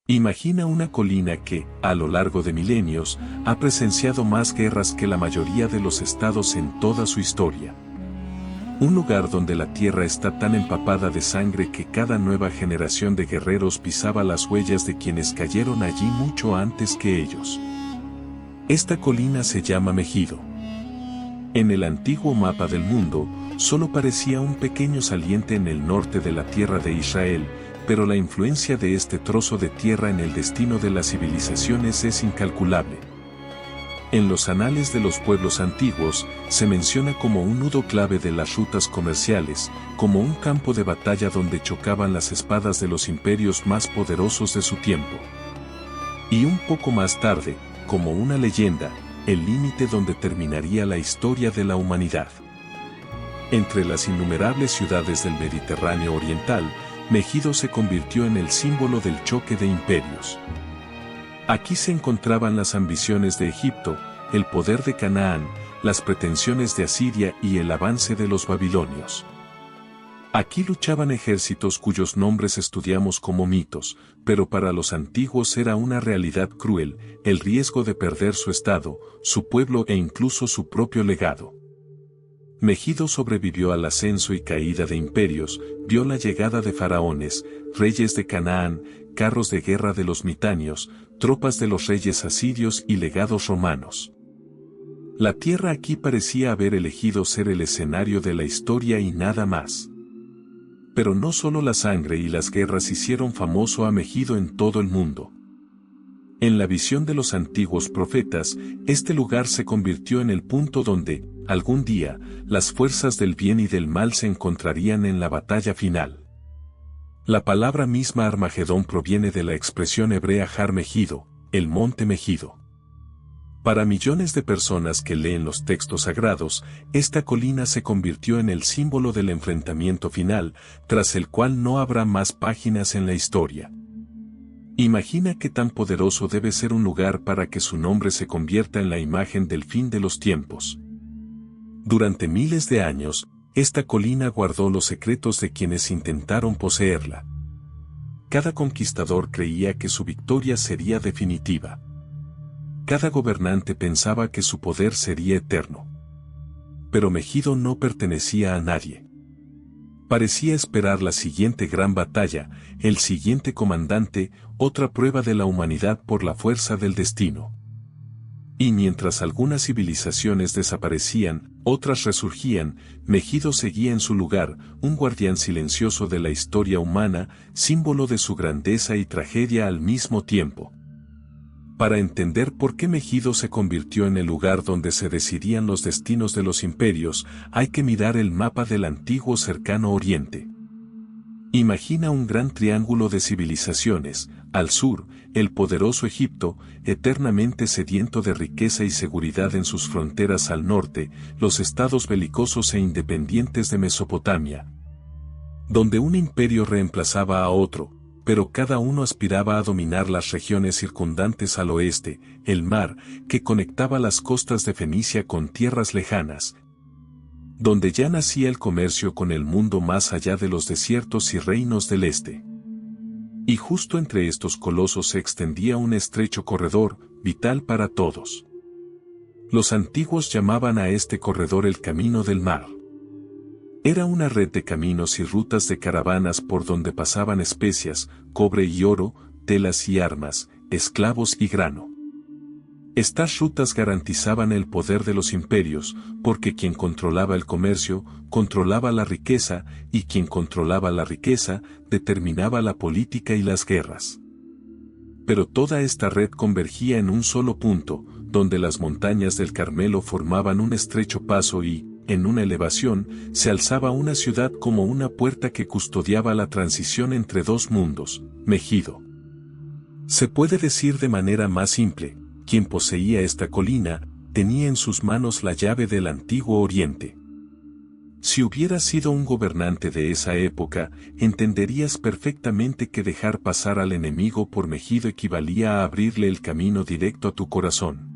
Imagina una colina que, a lo largo de milenios, ha presenciado más guerras que la mayoría de los estados en toda su historia. Un lugar donde la tierra está tan empapada de sangre que cada nueva generación de guerreros pisaba las huellas de quienes cayeron allí mucho antes que ellos. Esta colina se llama Megido. En el antiguo mapa del mundo, solo parecía un pequeño saliente en el norte de la tierra de Israel, pero la influencia de este trozo de tierra en el destino de las civilizaciones es incalculable. En los anales de los pueblos antiguos, se menciona como un nudo clave de las rutas comerciales, como un campo de batalla donde chocaban las espadas de los imperios más poderosos de su tiempo. Y un poco más tarde, como una leyenda, el límite donde terminaría la historia de la humanidad. Entre las innumerables ciudades del Mediterráneo oriental, Megido se convirtió en el símbolo del choque de imperios. Aquí se encontraban las ambiciones de Egipto, el poder de Canaán, las pretensiones de Asiria y el avance de los babilonios. Aquí luchaban ejércitos cuyos nombres estudiamos como mitos, pero para los antiguos era una realidad cruel, el riesgo de perder su estado, su pueblo e incluso su propio legado. Megido sobrevivió al ascenso y caída de imperios, vio la llegada de faraones, reyes de Canaán, carros de guerra de los mitanios, tropas de los reyes asirios y legados romanos. La tierra aquí parecía haber elegido ser el escenario de la historia y nada más. Pero no solo la sangre y las guerras hicieron famoso a Megido en todo el mundo. En la visión de los antiguos profetas, este lugar se convirtió en el punto donde, algún día, las fuerzas del bien y del mal se encontrarían en la batalla final. La palabra misma Armagedón proviene de la expresión hebrea Har Megido, el monte Megido. Para millones de personas que leen los textos sagrados, esta colina se convirtió en el símbolo del enfrentamiento final, tras el cual no habrá más páginas en la historia. Imagina qué tan poderoso debe ser un lugar para que su nombre se convierta en la imagen del fin de los tiempos. Durante miles de años, esta colina guardó los secretos de quienes intentaron poseerla. Cada conquistador creía que su victoria sería definitiva. Cada gobernante pensaba que su poder sería eterno. Pero Megido no pertenecía a nadie. Parecía esperar la siguiente gran batalla, el siguiente comandante, otra prueba de la humanidad por la fuerza del destino. Y mientras algunas civilizaciones desaparecían, otras resurgían, Megido seguía en su lugar, un guardián silencioso de la historia humana, símbolo de su grandeza y tragedia al mismo tiempo. Para entender por qué Megido se convirtió en el lugar donde se decidían los destinos de los imperios, hay que mirar el mapa del antiguo cercano Oriente. Imagina un gran triángulo de civilizaciones, al sur, el poderoso Egipto, eternamente sediento de riqueza y seguridad en sus fronteras al norte, los estados belicosos e independientes de Mesopotamia, donde un imperio reemplazaba a otro, pero cada uno aspiraba a dominar las regiones circundantes al oeste, el mar, que conectaba las costas de Fenicia con tierras lejanas, donde ya nacía el comercio con el mundo más allá de los desiertos y reinos del este. Y justo entre estos colosos se extendía un estrecho corredor, vital para todos. Los antiguos llamaban a este corredor el Camino del Mar. Era una red de caminos y rutas de caravanas por donde pasaban especias, cobre y oro, telas y armas, esclavos y grano. Estas rutas garantizaban el poder de los imperios, porque quien controlaba el comercio, controlaba la riqueza, y quien controlaba la riqueza, determinaba la política y las guerras. Pero toda esta red convergía en un solo punto, donde las montañas del Carmelo formaban un estrecho paso y, en una elevación, se alzaba una ciudad como una puerta que custodiaba la transición entre dos mundos, Megido. Se puede decir de manera más simple, quien poseía esta colina, tenía en sus manos la llave del antiguo Oriente. Si hubieras sido un gobernante de esa época, entenderías perfectamente que dejar pasar al enemigo por Megido equivalía a abrirle el camino directo a tu corazón.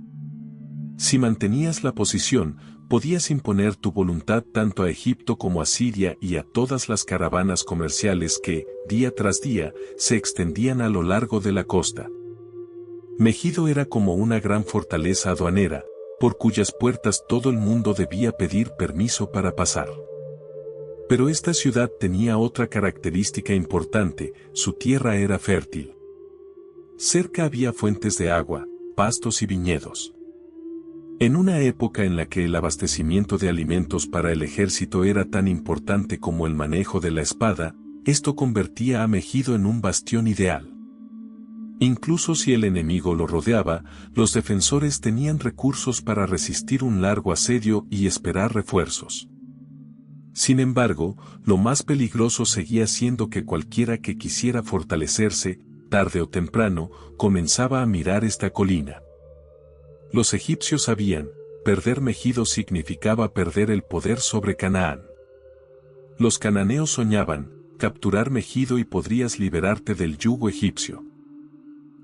Si mantenías la posición, Podías imponer tu voluntad tanto a Egipto como a Siria y a todas las caravanas comerciales que, día tras día, se extendían a lo largo de la costa. Megido era como una gran fortaleza aduanera, por cuyas puertas todo el mundo debía pedir permiso para pasar. Pero esta ciudad tenía otra característica importante: su tierra era fértil. Cerca había fuentes de agua, pastos y viñedos. En una época en la que el abastecimiento de alimentos para el ejército era tan importante como el manejo de la espada, esto convertía a Megido en un bastión ideal. Incluso si el enemigo lo rodeaba, los defensores tenían recursos para resistir un largo asedio y esperar refuerzos. Sin embargo, lo más peligroso seguía siendo que cualquiera que quisiera fortalecerse, tarde o temprano, comenzaba a mirar esta colina. Los egipcios sabían, perder Megido significaba perder el poder sobre Canaán. Los cananeos soñaban, capturar Megido y podrías liberarte del yugo egipcio.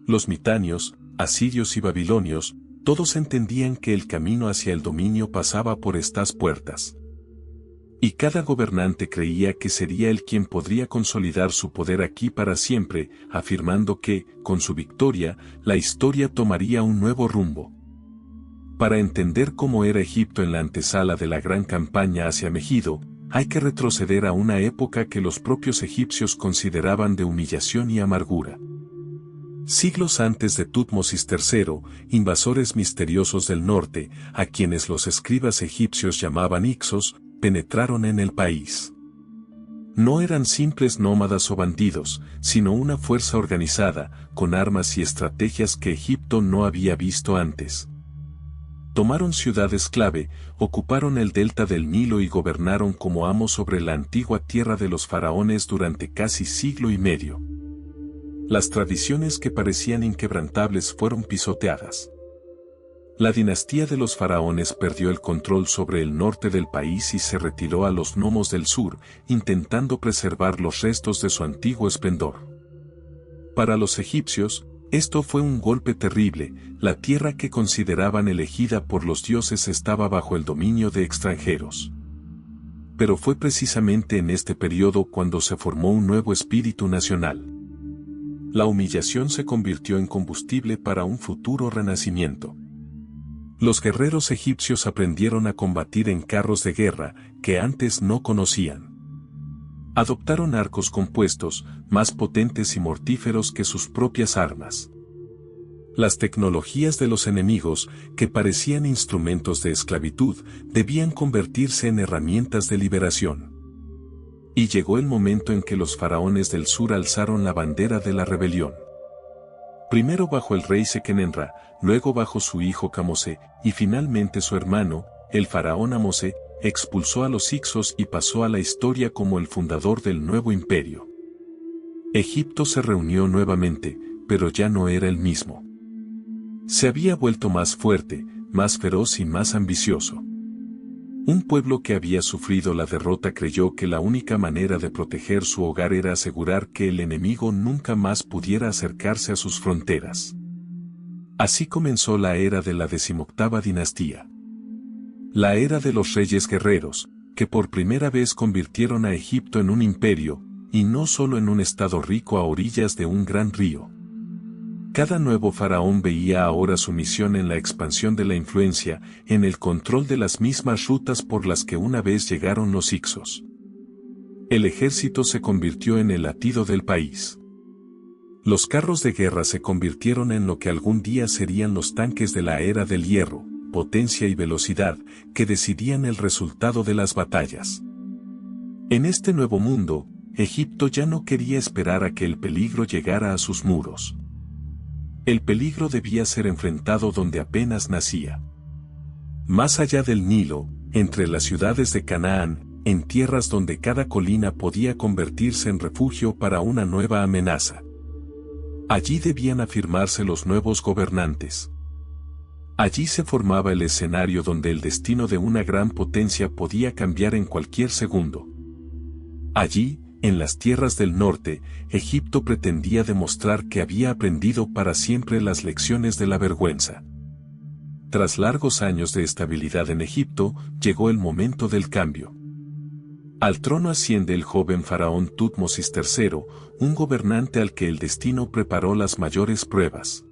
Los mitanios, asirios y babilonios, todos entendían que el camino hacia el dominio pasaba por estas puertas. Y cada gobernante creía que sería él quien podría consolidar su poder aquí para siempre, afirmando que, con su victoria, la historia tomaría un nuevo rumbo. Para entender cómo era Egipto en la antesala de la gran campaña hacia Megido, hay que retroceder a una época que los propios egipcios consideraban de humillación y amargura. Siglos antes de Tutmosis III, invasores misteriosos del norte, a quienes los escribas egipcios llamaban Hicsos, penetraron en el país. No eran simples nómadas o bandidos, sino una fuerza organizada, con armas y estrategias que Egipto no había visto antes. Tomaron ciudades clave, ocuparon el delta del Nilo y gobernaron como amos sobre la antigua tierra de los faraones durante casi siglo y medio. Las tradiciones que parecían inquebrantables fueron pisoteadas. La dinastía de los faraones perdió el control sobre el norte del país y se retiró a los nomos del sur, intentando preservar los restos de su antiguo esplendor. Para los egipcios, esto fue un golpe terrible. La tierra que consideraban elegida por los dioses estaba bajo el dominio de extranjeros. Pero fue precisamente en este periodo cuando se formó un nuevo espíritu nacional. La humillación se convirtió en combustible para un futuro renacimiento. Los guerreros egipcios aprendieron a combatir en carros de guerra que antes no conocían. Adoptaron arcos compuestos, más potentes y mortíferos que sus propias armas. Las tecnologías de los enemigos, que parecían instrumentos de esclavitud, debían convertirse en herramientas de liberación. Y llegó el momento en que los faraones del sur alzaron la bandera de la rebelión. Primero bajo el rey Sequenenra, luego bajo su hijo Kamose, y finalmente su hermano, el faraón Amose, expulsó a los Hicsos y pasó a la historia como el fundador del nuevo imperio. Egipto se reunió nuevamente, pero ya no era el mismo. Se había vuelto más fuerte, más feroz y más ambicioso. Un pueblo que había sufrido la derrota creyó que la única manera de proteger su hogar era asegurar que el enemigo nunca más pudiera acercarse a sus fronteras. Así comenzó la era de la 18ª dinastía. La era de los reyes guerreros, que por primera vez convirtieron a Egipto en un imperio, y no solo en un estado rico a orillas de un gran río. Cada nuevo faraón veía ahora su misión en la expansión de la influencia, en el control de las mismas rutas por las que una vez llegaron los Hicsos. El ejército se convirtió en el latido del país. Los carros de guerra se convirtieron en lo que algún día serían los tanques de la era del hierro, potencia y velocidad, que decidían el resultado de las batallas. En este nuevo mundo, Egipto ya no quería esperar a que el peligro llegara a sus muros. El peligro debía ser enfrentado donde apenas nacía. Más allá del Nilo, entre las ciudades de Canaán, en tierras donde cada colina podía convertirse en refugio para una nueva amenaza. Allí debían afirmarse los nuevos gobernantes. Allí se formaba el escenario donde el destino de una gran potencia podía cambiar en cualquier segundo. Allí, en las tierras del norte, Egipto pretendía demostrar que había aprendido para siempre las lecciones de la vergüenza. Tras largos años de estabilidad en Egipto, llegó el momento del cambio. Al trono asciende el joven faraón Tutmosis III, un gobernante al que el destino preparó las mayores pruebas.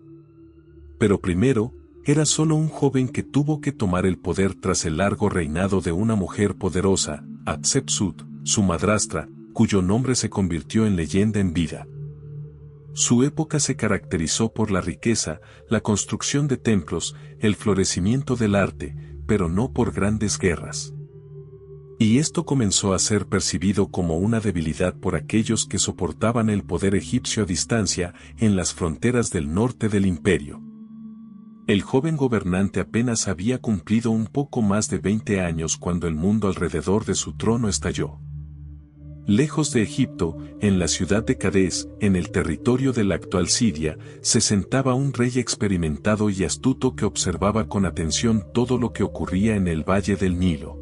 Pero primero, era solo un joven que tuvo que tomar el poder tras el largo reinado de una mujer poderosa, Hatshepsut, su madrastra, cuyo nombre se convirtió en leyenda en vida. Su época se caracterizó por la riqueza, la construcción de templos, el florecimiento del arte, pero no por grandes guerras. Y esto comenzó a ser percibido como una debilidad por aquellos que soportaban el poder egipcio a distancia en las fronteras del norte del imperio. El joven gobernante apenas había cumplido un poco más de 20 años cuando el mundo alrededor de su trono estalló. Lejos de Egipto, en la ciudad de Cadés, en el territorio de la actual Siria, se sentaba un rey experimentado y astuto que observaba con atención todo lo que ocurría en el valle del Nilo.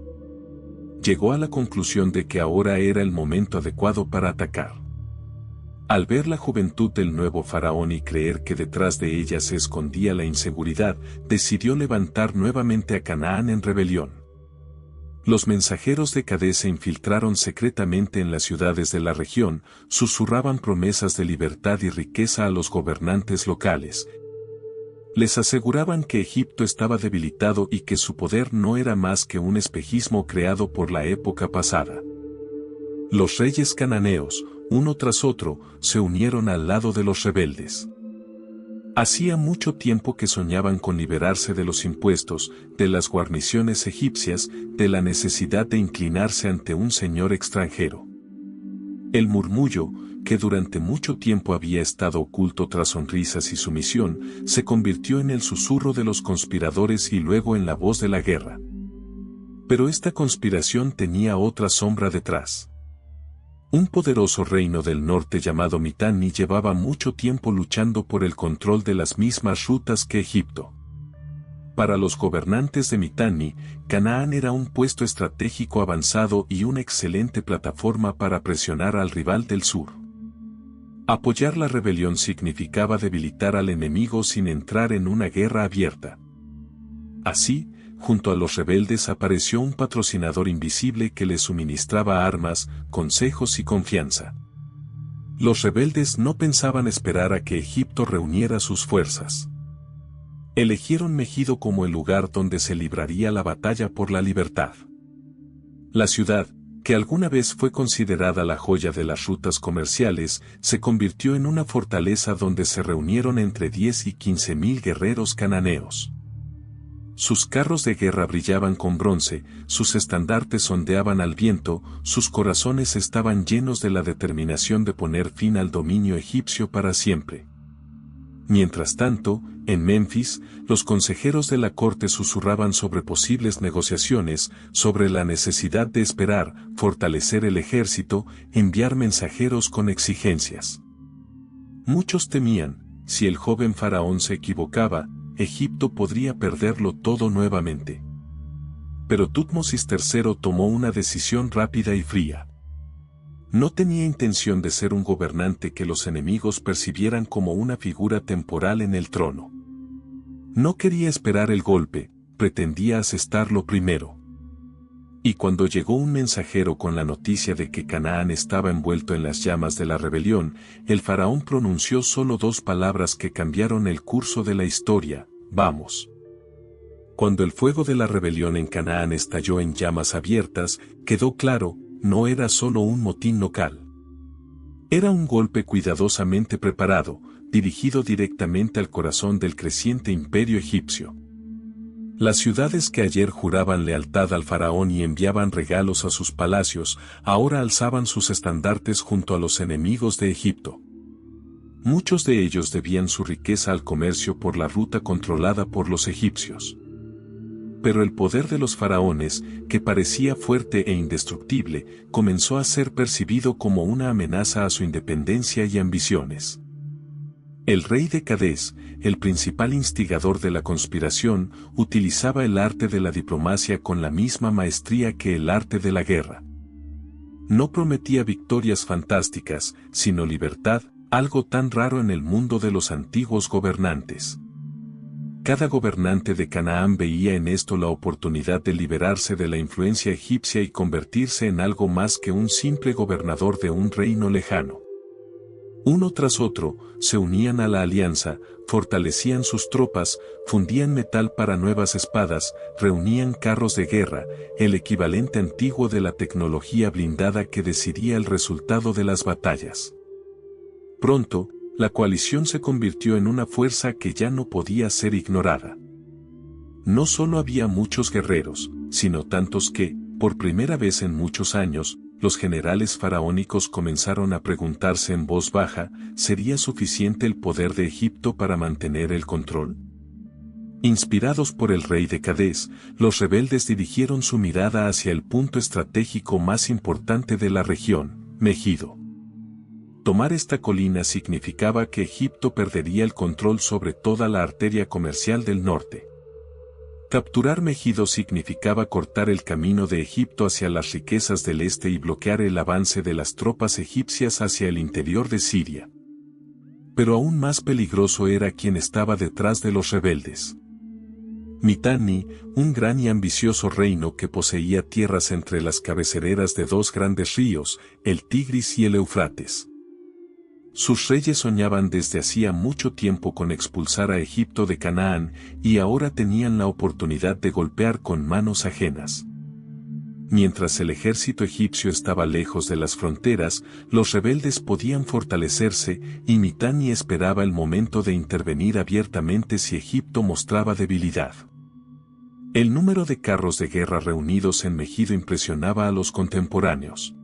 Llegó a la conclusión de que ahora era el momento adecuado para atacar. Al ver la juventud del nuevo faraón y creer que detrás de ella se escondía la inseguridad, decidió levantar nuevamente a Canaán en rebelión. Los mensajeros de Cadés se infiltraron secretamente en las ciudades de la región, susurraban promesas de libertad y riqueza a los gobernantes locales. Les aseguraban que Egipto estaba debilitado y que su poder no era más que un espejismo creado por la época pasada. Los reyes cananeos, uno tras otro, se unieron al lado de los rebeldes. Hacía mucho tiempo que soñaban con liberarse de los impuestos, de las guarniciones egipcias, de la necesidad de inclinarse ante un señor extranjero. El murmullo, que durante mucho tiempo había estado oculto tras sonrisas y sumisión, se convirtió en el susurro de los conspiradores y luego en la voz de la guerra. Pero esta conspiración tenía otra sombra detrás. Un poderoso reino del norte llamado Mitanni llevaba mucho tiempo luchando por el control de las mismas rutas que Egipto. Para los gobernantes de Mitanni, Canaán era un puesto estratégico avanzado y una excelente plataforma para presionar al rival del sur. Apoyar la rebelión significaba debilitar al enemigo sin entrar en una guerra abierta. Así, junto a los rebeldes apareció un patrocinador invisible que les suministraba armas, consejos y confianza. Los rebeldes no pensaban esperar a que Egipto reuniera sus fuerzas. Eligieron Megido como el lugar donde se libraría la batalla por la libertad. La ciudad, que alguna vez fue considerada la joya de las rutas comerciales, se convirtió en una fortaleza donde se reunieron entre 10 y 15,000 guerreros cananeos. Sus carros de guerra brillaban con bronce, sus estandartes ondeaban al viento, sus corazones estaban llenos de la determinación de poner fin al dominio egipcio para siempre. Mientras tanto, en Memphis, los consejeros de la corte susurraban sobre posibles negociaciones, sobre la necesidad de esperar, fortalecer el ejército, enviar mensajeros con exigencias. Muchos temían, si el joven faraón se equivocaba, Egipto podría perderlo todo nuevamente. Pero Tutmosis III tomó una decisión rápida y fría. No tenía intención de ser un gobernante que los enemigos percibieran como una figura temporal en el trono. No quería esperar el golpe, pretendía asestarlo primero. Y cuando llegó un mensajero con la noticia de que Canaán estaba envuelto en las llamas de la rebelión, el faraón pronunció solo 2 palabras que cambiaron el curso de la historia: vamos. Cuando el fuego de la rebelión en Canaán estalló en llamas abiertas, quedó claro, no era solo un motín local. Era un golpe cuidadosamente preparado, dirigido directamente al corazón del creciente imperio egipcio. Las ciudades que ayer juraban lealtad al faraón y enviaban regalos a sus palacios, ahora alzaban sus estandartes junto a los enemigos de Egipto. Muchos de ellos debían su riqueza al comercio por la ruta controlada por los egipcios. Pero el poder de los faraones, que parecía fuerte e indestructible, comenzó a ser percibido como una amenaza a su independencia y ambiciones. El rey de Cadés, el principal instigador de la conspiración, utilizaba el arte de la diplomacia con la misma maestría que el arte de la guerra. No prometía victorias fantásticas, sino libertad, algo tan raro en el mundo de los antiguos gobernantes. Cada gobernante de Canaán veía en esto la oportunidad de liberarse de la influencia egipcia y convertirse en algo más que un simple gobernador de un reino lejano. Uno tras otro, se unían a la alianza, fortalecían sus tropas, fundían metal para nuevas espadas, reunían carros de guerra, el equivalente antiguo de la tecnología blindada que decidía el resultado de las batallas. Pronto, la coalición se convirtió en una fuerza que ya no podía ser ignorada. No solo había muchos guerreros, sino tantos que, por primera vez en muchos años, los generales faraónicos comenzaron a preguntarse en voz baja, ¿sería suficiente el poder de Egipto para mantener el control? Inspirados por el rey de Cadés, los rebeldes dirigieron su mirada hacia el punto estratégico más importante de la región, Megido. Tomar esta colina significaba que Egipto perdería el control sobre toda la arteria comercial del norte. Capturar Megido significaba cortar el camino de Egipto hacia las riquezas del este y bloquear el avance de las tropas egipcias hacia el interior de Siria. Pero aún más peligroso era quien estaba detrás de los rebeldes. Mitanni, un gran y ambicioso reino que poseía tierras entre las cabeceras de dos grandes ríos, el Tigris y el Éufrates. Sus reyes soñaban desde hacía mucho tiempo con expulsar a Egipto de Canaán y ahora tenían la oportunidad de golpear con manos ajenas. Mientras el ejército egipcio estaba lejos de las fronteras, los rebeldes podían fortalecerse y Mitanni esperaba el momento de intervenir abiertamente si Egipto mostraba debilidad. El número de carros de guerra reunidos en Megido impresionaba a los contemporáneos.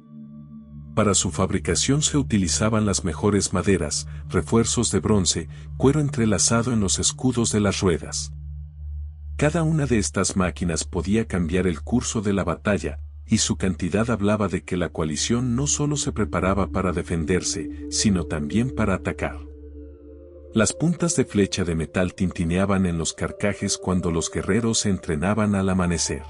Para su fabricación se utilizaban las mejores maderas, refuerzos de bronce, cuero entrelazado en los escudos de las ruedas. Cada una de estas máquinas podía cambiar el curso de la batalla, y su cantidad hablaba de que la coalición no solo se preparaba para defenderse, sino también para atacar. Las puntas de flecha de metal tintineaban en los carcajes cuando los guerreros se entrenaban al amanecer.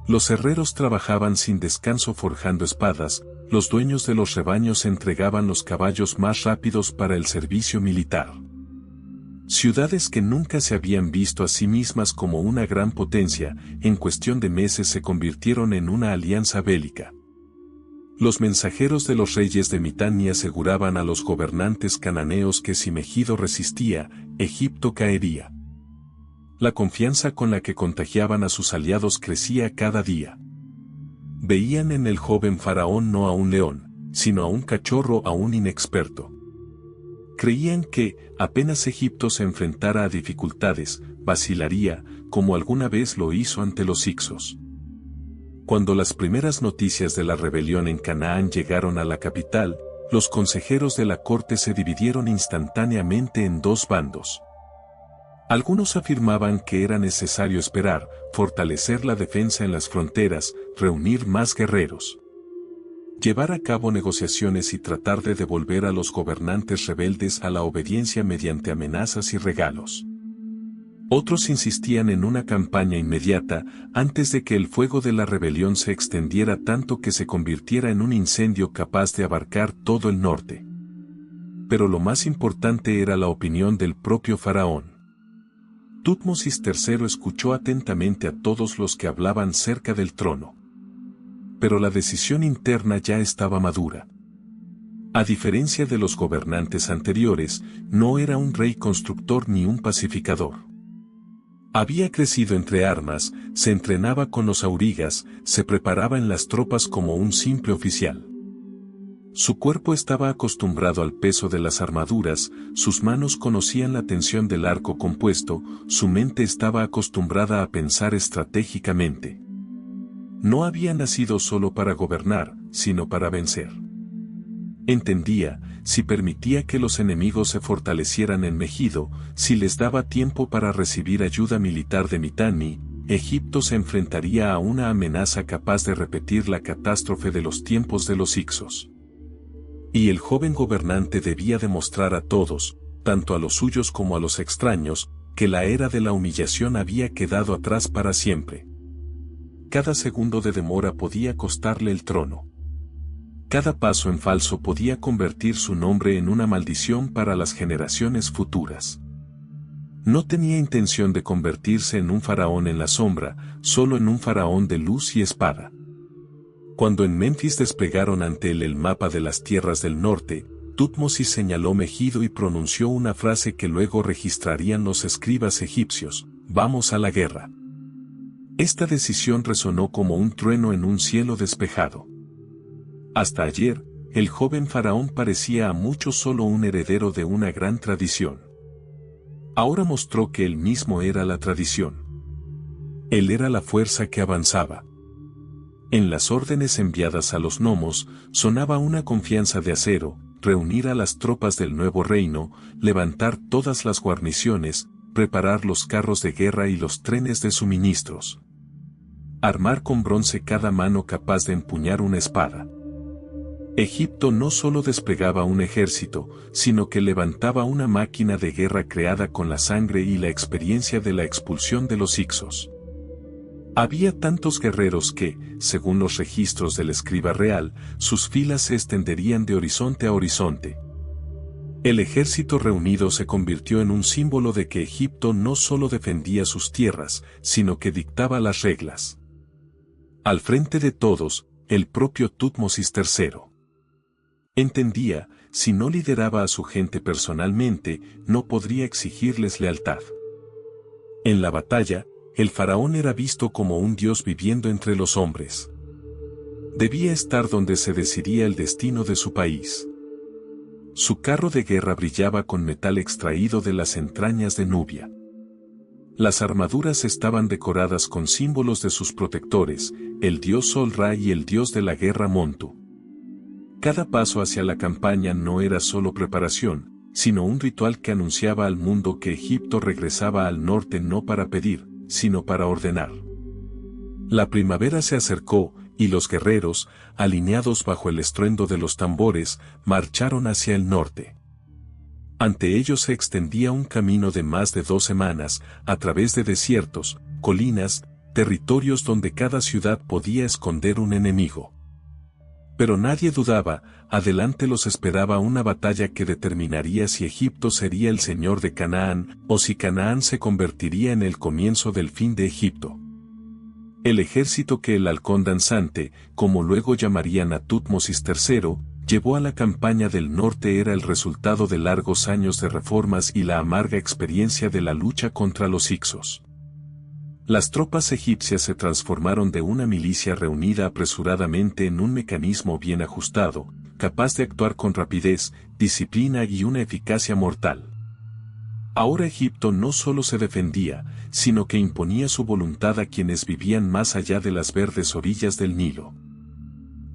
Los herreros trabajaban sin descanso forjando espadas, los dueños de los rebaños entregaban los caballos más rápidos para el servicio militar. Ciudades que nunca se habían visto a sí mismas como una gran potencia, en cuestión de meses se convirtieron en una alianza bélica. Los mensajeros de los reyes de Mitanni aseguraban a los gobernantes cananeos que si Megido resistía, Egipto caería. La confianza con la que contagiaban a sus aliados crecía cada día. Veían en el joven faraón no a un león, sino a un cachorro aún inexperto. Creían que, apenas Egipto se enfrentara a dificultades, vacilaría, como alguna vez lo hizo ante los hicsos. Cuando las primeras noticias de la rebelión en Canaán llegaron a la capital, los consejeros de la corte se dividieron instantáneamente en dos bandos. Algunos afirmaban que era necesario esperar, fortalecer la defensa en las fronteras, reunir más guerreros, llevar a cabo negociaciones y tratar de devolver a los gobernantes rebeldes a la obediencia mediante amenazas y regalos. Otros insistían en una campaña inmediata, antes de que el fuego de la rebelión se extendiera tanto que se convirtiera en un incendio capaz de abarcar todo el norte. Pero lo más importante era la opinión del propio faraón. Tutmosis III escuchó atentamente a todos los que hablaban cerca del trono. Pero la decisión interna ya estaba madura. A diferencia de los gobernantes anteriores, no era un rey constructor ni un pacificador. Había crecido entre armas, se entrenaba con los aurigas, se preparaba en las tropas como un simple oficial. Su cuerpo estaba acostumbrado al peso de las armaduras, sus manos conocían la tensión del arco compuesto, su mente estaba acostumbrada a pensar estratégicamente. No había nacido solo para gobernar, sino para vencer. Entendía, si permitía que los enemigos se fortalecieran en Megido, si les daba tiempo para recibir ayuda militar de Mitanni, Egipto se enfrentaría a una amenaza capaz de repetir la catástrofe de los tiempos de los hicsos. Y el joven gobernante debía demostrar a todos, tanto a los suyos como a los extraños, que la era de la humillación había quedado atrás para siempre. Cada segundo de demora podía costarle el trono. Cada paso en falso podía convertir su nombre en una maldición para las generaciones futuras. No tenía intención de convertirse en un faraón en la sombra, solo en un faraón de luz y espada. Cuando en Memphis desplegaron ante él el mapa de las tierras del norte, Tutmosis señaló Megido y pronunció una frase que luego registrarían los escribas egipcios: «Vamos a la guerra». Esta decisión resonó como un trueno en un cielo despejado. Hasta ayer, el joven faraón parecía a muchos solo un heredero de una gran tradición. Ahora mostró que él mismo era la tradición. Él era la fuerza que avanzaba. En las órdenes enviadas a los gnomos, sonaba una confianza de acero: reunir a las tropas del nuevo reino, levantar todas las guarniciones, preparar los carros de guerra y los trenes de suministros. Armar con bronce cada mano capaz de empuñar una espada. Egipto no solo desplegaba un ejército, sino que levantaba una máquina de guerra creada con la sangre y la experiencia de la expulsión de los hicsos. Había tantos guerreros que, según los registros del escriba real, sus filas se extenderían de horizonte a horizonte. El ejército reunido se convirtió en un símbolo de que Egipto no solo defendía sus tierras, sino que dictaba las reglas. Al frente de todos, el propio Tutmosis III. Entendía, si no lideraba a su gente personalmente, no podría exigirles lealtad. En la batalla, el faraón era visto como un dios viviendo entre los hombres. Debía estar donde se decidía el destino de su país. Su carro de guerra brillaba con metal extraído de las entrañas de Nubia. Las armaduras estaban decoradas con símbolos de sus protectores, el dios Sol-Ra y el dios de la guerra Montu. Cada paso hacia la campaña no era solo preparación, sino un ritual que anunciaba al mundo que Egipto regresaba al norte no para pedir, sino para ordenar. La primavera se acercó, y los guerreros, alineados bajo el estruendo de los tambores, marcharon hacia el norte. Ante ellos se extendía un camino de más de 2 semanas, a través de desiertos, colinas, territorios donde cada ciudad podía esconder un enemigo. Pero nadie dudaba, adelante los esperaba una batalla que determinaría si Egipto sería el señor de Canaán, o si Canaán se convertiría en el comienzo del fin de Egipto. El ejército que el halcón danzante, como luego llamarían a Tutmosis III, llevó a la campaña del norte era el resultado de largos años de reformas y la amarga experiencia de la lucha contra los hicsos. Las tropas egipcias se transformaron de una milicia reunida apresuradamente en un mecanismo bien ajustado, capaz de actuar con rapidez, disciplina y una eficacia mortal. Ahora Egipto no solo se defendía, sino que imponía su voluntad a quienes vivían más allá de las verdes orillas del Nilo.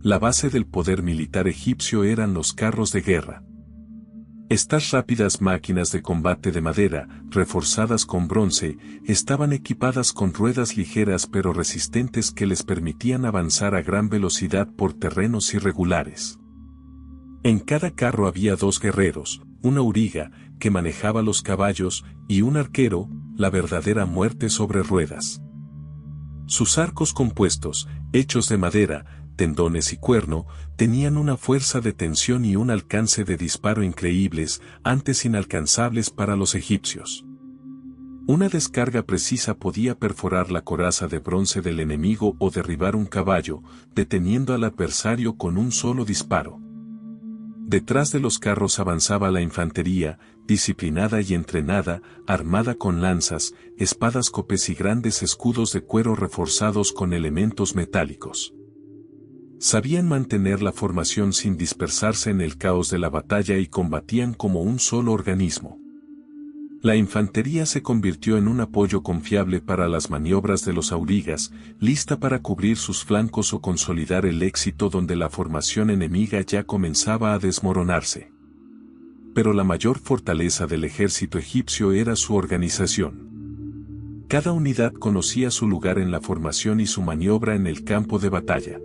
La base del poder militar egipcio eran los carros de guerra. Estas rápidas máquinas de combate de madera, reforzadas con bronce, estaban equipadas con ruedas ligeras pero resistentes que les permitían avanzar a gran velocidad por terrenos irregulares. En cada carro había 2 guerreros, un auriga, que manejaba los caballos, y un arquero, la verdadera muerte sobre ruedas. Sus arcos compuestos, hechos de madera, tendones y cuerno, tenían una fuerza de tensión y un alcance de disparo increíbles, antes inalcanzables para los egipcios. Una descarga precisa podía perforar la coraza de bronce del enemigo o derribar un caballo, deteniendo al adversario con un solo disparo. Detrás de los carros avanzaba la infantería, disciplinada y entrenada, armada con lanzas, espadas copes y grandes escudos de cuero reforzados con elementos metálicos. Sabían mantener la formación sin dispersarse en el caos de la batalla y combatían como un solo organismo. La infantería se convirtió en un apoyo confiable para las maniobras de los aurigas, lista para cubrir sus flancos o consolidar el éxito donde la formación enemiga ya comenzaba a desmoronarse. Pero la mayor fortaleza del ejército egipcio era su organización. Cada unidad conocía su lugar en la formación y su maniobra en el campo de batalla.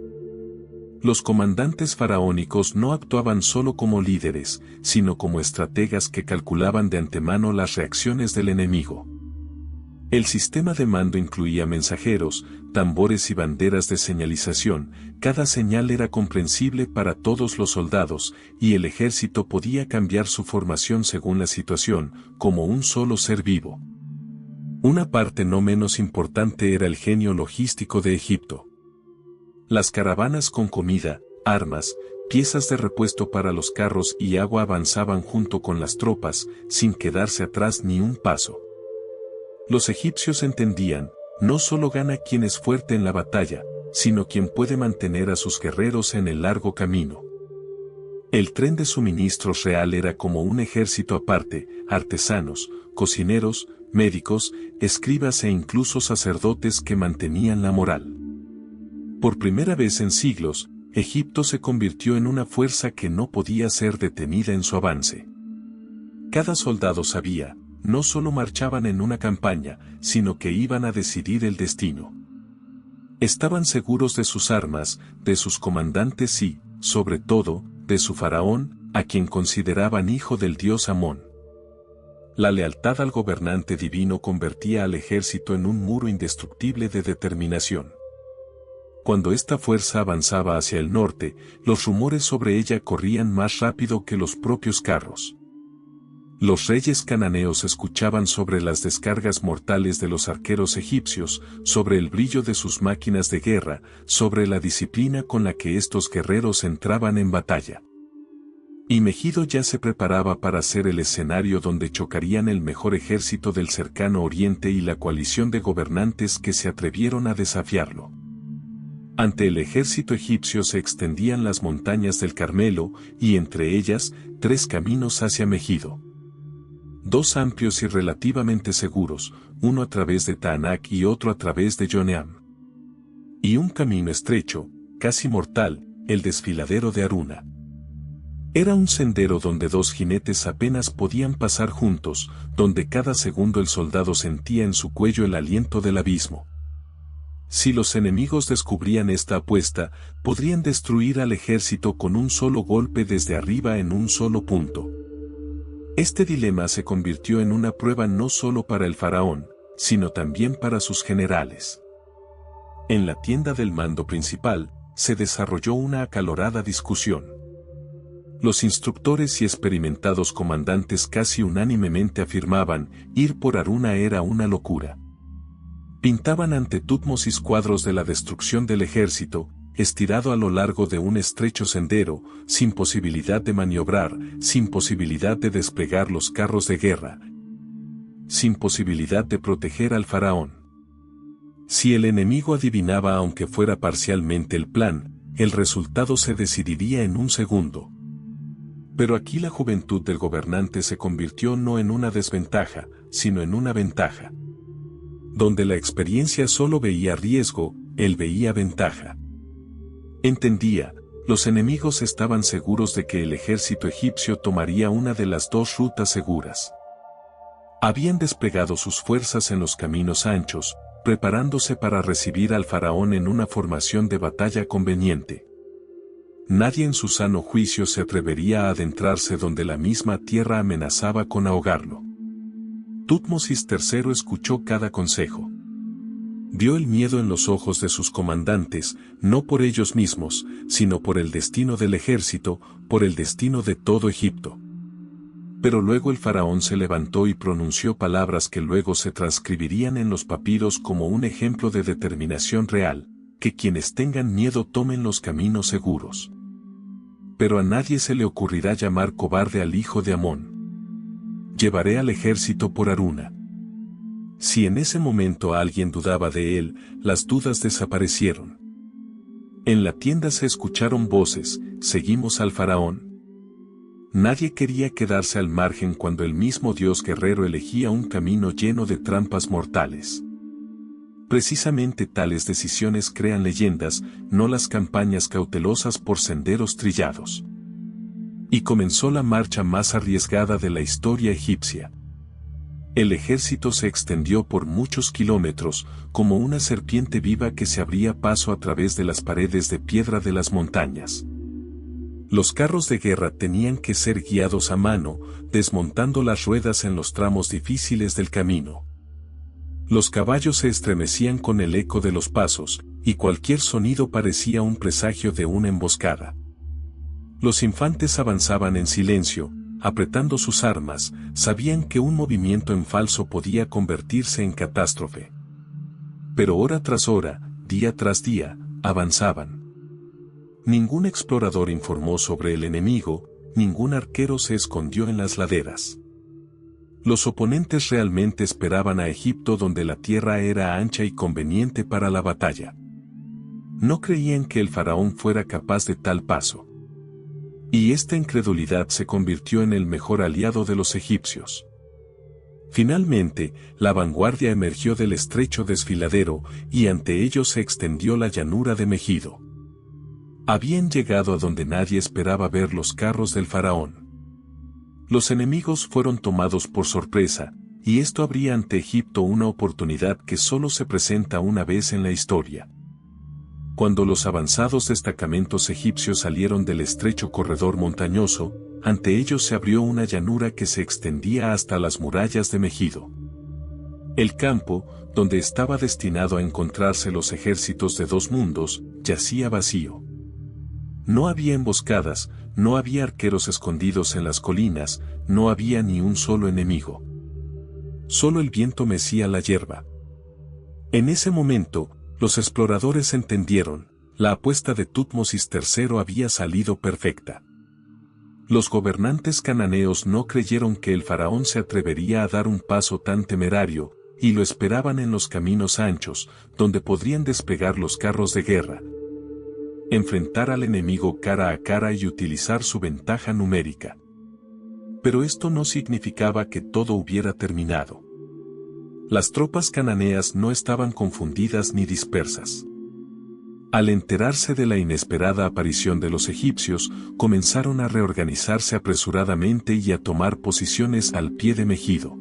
Los comandantes faraónicos no actuaban solo como líderes, sino como estrategas que calculaban de antemano las reacciones del enemigo. El sistema de mando incluía mensajeros, tambores y banderas de señalización, cada señal era comprensible para todos los soldados, y el ejército podía cambiar su formación según la situación, como un solo ser vivo. Una parte no menos importante era el genio logístico de Egipto. Las caravanas con comida, armas, piezas de repuesto para los carros y agua avanzaban junto con las tropas, sin quedarse atrás ni un paso. Los egipcios entendían, no solo gana quien es fuerte en la batalla, sino quien puede mantener a sus guerreros en el largo camino. El tren de suministros real era como un ejército aparte, artesanos, cocineros, médicos, escribas e incluso sacerdotes que mantenían la moral. Por primera vez en siglos, Egipto se convirtió en una fuerza que no podía ser detenida en su avance. Cada soldado sabía, no solo marchaban en una campaña, sino que iban a decidir el destino. Estaban seguros de sus armas, de sus comandantes y, sobre todo, de su faraón, a quien consideraban hijo del dios Amón. La lealtad al gobernante divino convertía al ejército en un muro indestructible de determinación. Cuando esta fuerza avanzaba hacia el norte, los rumores sobre ella corrían más rápido que los propios carros. Los reyes cananeos escuchaban sobre las descargas mortales de los arqueros egipcios, sobre el brillo de sus máquinas de guerra, sobre la disciplina con la que estos guerreros entraban en batalla. Y Megido ya se preparaba para ser el escenario donde chocarían el mejor ejército del cercano oriente y la coalición de gobernantes que se atrevieron a desafiarlo. Ante el ejército egipcio se extendían las montañas del Carmelo, y entre ellas, 3 caminos hacia Megido. 2 amplios y relativamente seguros, uno a través de Taanac y otro a través de Yoneam. Y un camino estrecho, casi mortal, el desfiladero de Aruna. Era un sendero donde 2 jinetes apenas podían pasar juntos, donde cada segundo el soldado sentía en su cuello el aliento del abismo. Si los enemigos descubrían esta apuesta, podrían destruir al ejército con un solo golpe desde arriba en un solo punto. Este dilema se convirtió en una prueba no solo para el faraón, sino también para sus generales. En la tienda del mando principal, se desarrolló una acalorada discusión. Los instructores y experimentados comandantes casi unánimemente afirmaban, ir por Aruna era una locura. Pintaban ante Tutmosis cuadros de la destrucción del ejército, estirado a lo largo de un estrecho sendero, sin posibilidad de maniobrar, sin posibilidad de desplegar los carros de guerra, sin posibilidad de proteger al faraón. Si el enemigo adivinaba aunque fuera parcialmente el plan, el resultado se decidiría en un segundo. Pero aquí la juventud del gobernante se convirtió no en una desventaja, sino en una ventaja. Donde la experiencia solo veía riesgo, él veía ventaja. Entendía, los enemigos estaban seguros de que el ejército egipcio tomaría una de las 2 rutas seguras. Habían desplegado sus fuerzas en los caminos anchos, preparándose para recibir al faraón en una formación de batalla conveniente. Nadie en su sano juicio se atrevería a adentrarse donde la misma tierra amenazaba con ahogarlo. Tutmosis III escuchó cada consejo. Vio el miedo en los ojos de sus comandantes, no por ellos mismos, sino por el destino del ejército, por el destino de todo Egipto. Pero luego el faraón se levantó y pronunció palabras que luego se transcribirían en los papiros como un ejemplo de determinación real, que quienes tengan miedo tomen los caminos seguros. Pero a nadie se le ocurrirá llamar cobarde al hijo de Amón. Llevaré al ejército por Aruna. Si en ese momento alguien dudaba de él, las dudas desaparecieron. En la tienda se escucharon voces, seguimos al faraón. Nadie quería quedarse al margen cuando el mismo dios guerrero elegía un camino lleno de trampas mortales. Precisamente tales decisiones crean leyendas, no las campañas cautelosas por senderos trillados. Y comenzó la marcha más arriesgada de la historia egipcia. El ejército se extendió por muchos kilómetros, como una serpiente viva que se abría paso a través de las paredes de piedra de las montañas. Los carros de guerra tenían que ser guiados a mano, desmontando las ruedas en los tramos difíciles del camino. Los caballos se estremecían con el eco de los pasos, y cualquier sonido parecía un presagio de una emboscada. Los infantes avanzaban en silencio, apretando sus armas, sabían que un movimiento en falso podía convertirse en catástrofe. Pero hora tras hora, día tras día, avanzaban. Ningún explorador informó sobre el enemigo, ningún arquero se escondió en las laderas. Los oponentes realmente esperaban a Egipto, donde la tierra era ancha y conveniente para la batalla. No creían que el faraón fuera capaz de tal paso. Y esta incredulidad se convirtió en el mejor aliado de los egipcios. Finalmente, la vanguardia emergió del estrecho desfiladero y ante ellos se extendió la llanura de Megido. Habían llegado a donde nadie esperaba ver los carros del faraón. Los enemigos fueron tomados por sorpresa, y esto abría ante Egipto una oportunidad que solo se presenta una vez en la historia. Cuando los avanzados destacamentos egipcios salieron del estrecho corredor montañoso, ante ellos se abrió una llanura que se extendía hasta las murallas de Megido. El campo, donde estaba destinado a encontrarse los ejércitos de dos mundos, yacía vacío. No había emboscadas, no había arqueros escondidos en las colinas, no había ni un solo enemigo. Solo el viento mecía la hierba. En ese momento, los exploradores entendieron, la apuesta de Tutmosis III había salido perfecta. Los gobernantes cananeos no creyeron que el faraón se atrevería a dar un paso tan temerario, y lo esperaban en los caminos anchos, donde podrían despegar los carros de guerra, enfrentar al enemigo cara a cara y utilizar su ventaja numérica. Pero esto no significaba que todo hubiera terminado. Las tropas cananeas no estaban confundidas ni dispersas. Al enterarse de la inesperada aparición de los egipcios, comenzaron a reorganizarse apresuradamente y a tomar posiciones al pie de Megido.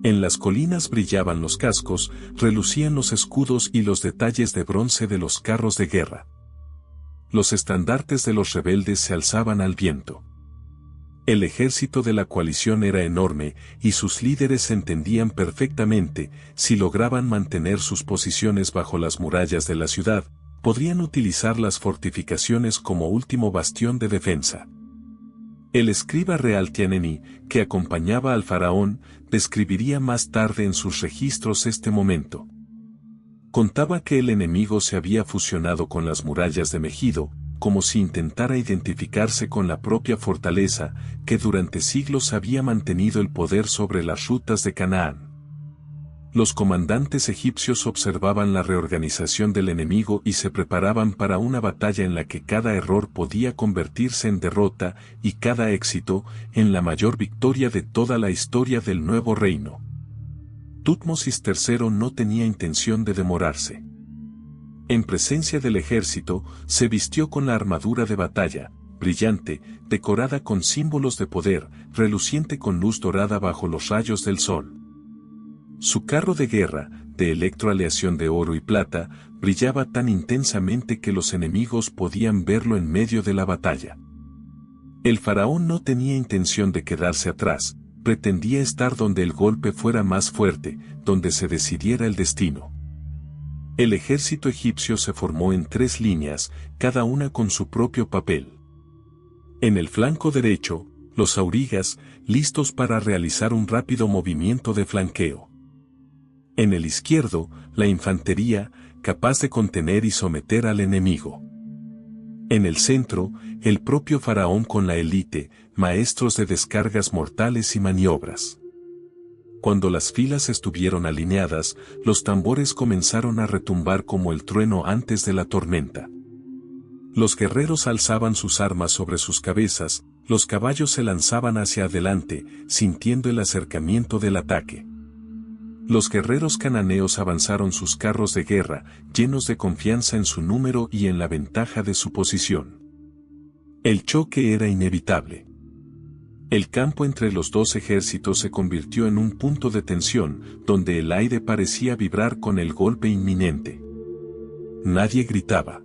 En las colinas brillaban los cascos, relucían los escudos y los detalles de bronce de los carros de guerra. Los estandartes de los rebeldes se alzaban al viento. El ejército de la coalición era enorme, y sus líderes entendían perfectamente, si lograban mantener sus posiciones bajo las murallas de la ciudad, podrían utilizar las fortificaciones como último bastión de defensa. El escriba real Tianeni, que acompañaba al faraón, describiría más tarde en sus registros este momento. Contaba que el enemigo se había fusionado con las murallas de Megido, como si intentara identificarse con la propia fortaleza, que durante siglos había mantenido el poder sobre las rutas de Canaán. Los comandantes egipcios observaban la reorganización del enemigo y se preparaban para una batalla en la que cada error podía convertirse en derrota y cada éxito en la mayor victoria de toda la historia del nuevo reino. Tutmosis III no tenía intención de demorarse. En presencia del ejército, se vistió con la armadura de batalla, brillante, decorada con símbolos de poder, reluciente con luz dorada bajo los rayos del sol. Su carro de guerra, de electroaleación de oro y plata, brillaba tan intensamente que los enemigos podían verlo en medio de la batalla. El faraón no tenía intención de quedarse atrás, pretendía estar donde el golpe fuera más fuerte, donde se decidiera el destino. El ejército egipcio se formó en 3 líneas, cada una con su propio papel. En el flanco derecho, los aurigas, listos para realizar un rápido movimiento de flanqueo. En el izquierdo, la infantería, capaz de contener y someter al enemigo. En el centro, el propio faraón con la élite, maestros de descargas mortales y maniobras. Cuando las filas estuvieron alineadas, los tambores comenzaron a retumbar como el trueno antes de la tormenta. Los guerreros alzaban sus armas sobre sus cabezas, los caballos se lanzaban hacia adelante, sintiendo el acercamiento del ataque. Los guerreros cananeos avanzaron sus carros de guerra, llenos de confianza en su número y en la ventaja de su posición. El choque era inevitable. El campo entre los dos ejércitos se convirtió en un punto de tensión, donde el aire parecía vibrar con el golpe inminente. Nadie gritaba.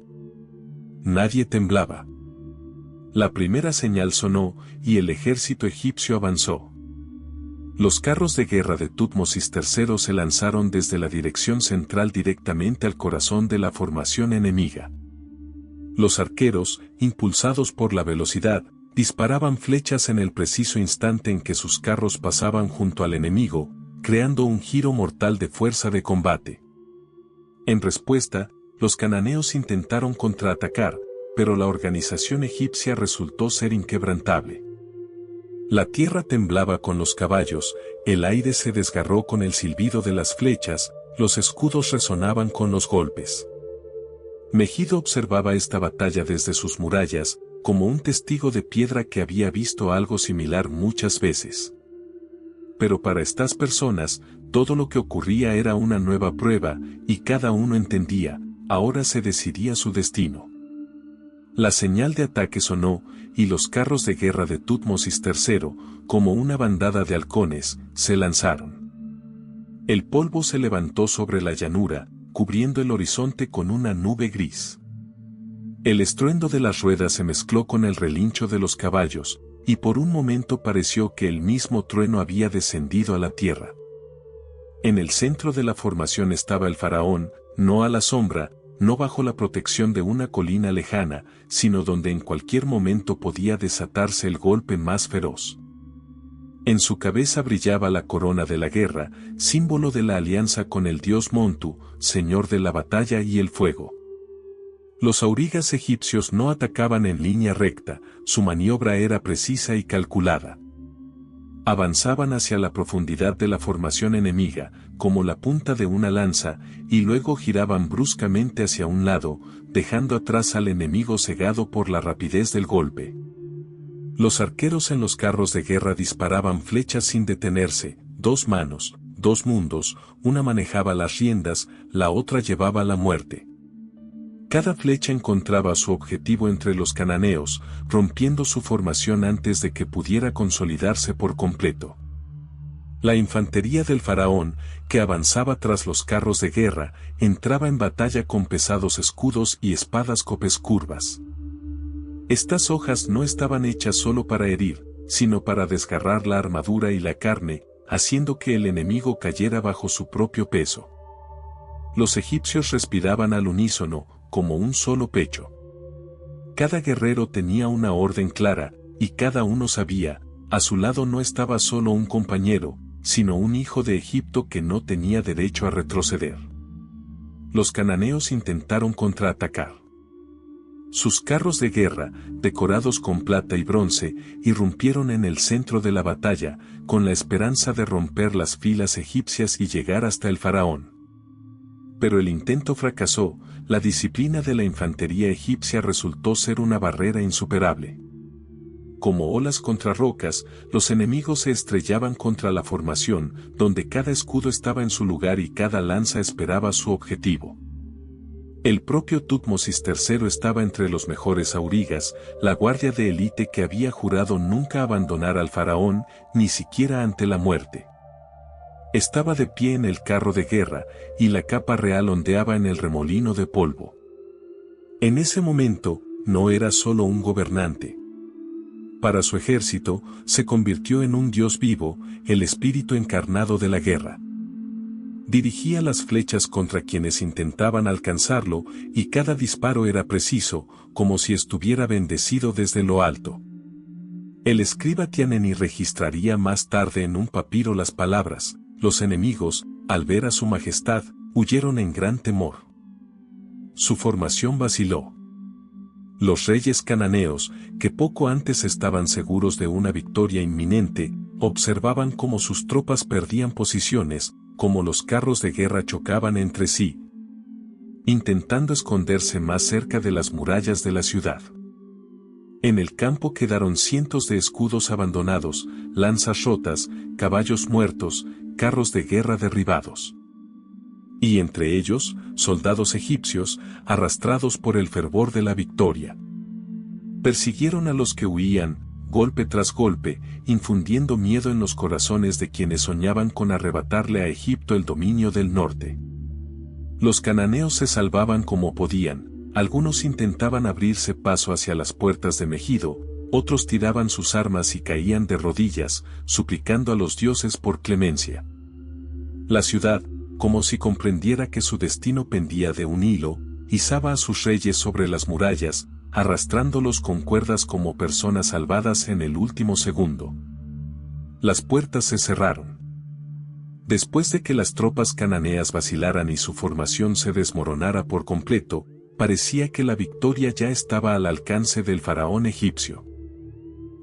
Nadie temblaba. La primera señal sonó, y el ejército egipcio avanzó. Los carros de guerra de Tutmosis III se lanzaron desde la dirección central directamente al corazón de la formación enemiga. Los arqueros, impulsados por la velocidad, disparaban flechas en el preciso instante en que sus carros pasaban junto al enemigo, creando un giro mortal de fuerza de combate. En respuesta, los cananeos intentaron contraatacar, pero la organización egipcia resultó ser inquebrantable. La tierra temblaba con los caballos, el aire se desgarró con el silbido de las flechas, los escudos resonaban con los golpes. Megido observaba esta batalla desde sus murallas, como un testigo de piedra que había visto algo similar muchas veces. Pero para estas personas, todo lo que ocurría era una nueva prueba, y cada uno entendía, ahora se decidía su destino. La señal de ataque sonó, y los carros de guerra de Tutmosis III, como una bandada de halcones, se lanzaron. El polvo se levantó sobre la llanura, cubriendo el horizonte con una nube gris. El estruendo de las ruedas se mezcló con el relincho de los caballos, y por un momento pareció que el mismo trueno había descendido a la tierra. En el centro de la formación estaba el faraón, no a la sombra, no bajo la protección de una colina lejana, sino donde en cualquier momento podía desatarse el golpe más feroz. En su cabeza brillaba la corona de la guerra, símbolo de la alianza con el dios Montu, señor de la batalla y el fuego. Los aurigas egipcios no atacaban en línea recta, su maniobra era precisa y calculada. Avanzaban hacia la profundidad de la formación enemiga, como la punta de una lanza, y luego giraban bruscamente hacia un lado, dejando atrás al enemigo cegado por la rapidez del golpe. Los arqueros en los carros de guerra disparaban flechas sin detenerse, 2 manos, 2 mundos, una manejaba las riendas, la otra llevaba la muerte. Cada flecha encontraba su objetivo entre los cananeos, rompiendo su formación antes de que pudiera consolidarse por completo. La infantería del faraón, que avanzaba tras los carros de guerra, entraba en batalla con pesados escudos y espadas copes curvas. Estas hojas no estaban hechas solo para herir, sino para desgarrar la armadura y la carne, haciendo que el enemigo cayera bajo su propio peso. Los egipcios respiraban al unísono, como un solo pecho. Cada guerrero tenía una orden clara, y cada uno sabía, a su lado no estaba solo un compañero, sino un hijo de Egipto que no tenía derecho a retroceder. Los cananeos intentaron contraatacar. Sus carros de guerra, decorados con plata y bronce, irrumpieron en el centro de la batalla, con la esperanza de romper las filas egipcias y llegar hasta el faraón. Pero el intento fracasó, la disciplina de la infantería egipcia resultó ser una barrera insuperable. Como olas contra rocas, los enemigos se estrellaban contra la formación, donde cada escudo estaba en su lugar y cada lanza esperaba su objetivo. El propio Tutmosis III estaba entre los mejores aurigas, la guardia de élite que había jurado nunca abandonar al faraón, ni siquiera ante la muerte. Estaba de pie en el carro de guerra, y la capa real ondeaba en el remolino de polvo. En ese momento, no era solo un gobernante. Para su ejército, se convirtió en un dios vivo, el espíritu encarnado de la guerra. Dirigía las flechas contra quienes intentaban alcanzarlo, y cada disparo era preciso, como si estuviera bendecido desde lo alto. El escriba Tianeni registraría más tarde en un papiro las palabras: los enemigos, al ver a su majestad, huyeron en gran temor. Su formación vaciló. Los reyes cananeos, que poco antes estaban seguros de una victoria inminente, observaban cómo sus tropas perdían posiciones, cómo los carros de guerra chocaban entre sí, intentando esconderse más cerca de las murallas de la ciudad. En el campo quedaron cientos de escudos abandonados, lanzas rotas, caballos muertos, carros de guerra derribados. Y entre ellos, soldados egipcios, arrastrados por el fervor de la victoria. Persiguieron a los que huían, golpe tras golpe, infundiendo miedo en los corazones de quienes soñaban con arrebatarle a Egipto el dominio del norte. Los cananeos se salvaban como podían, algunos intentaban abrirse paso hacia las puertas de Megido, otros tiraban sus armas y caían de rodillas, suplicando a los dioses por clemencia. La ciudad, como si comprendiera que su destino pendía de un hilo, izaba a sus reyes sobre las murallas, arrastrándolos con cuerdas como personas salvadas en el último segundo. Las puertas se cerraron. Después de que las tropas cananeas vacilaran y su formación se desmoronara por completo, parecía que la victoria ya estaba al alcance del faraón egipcio.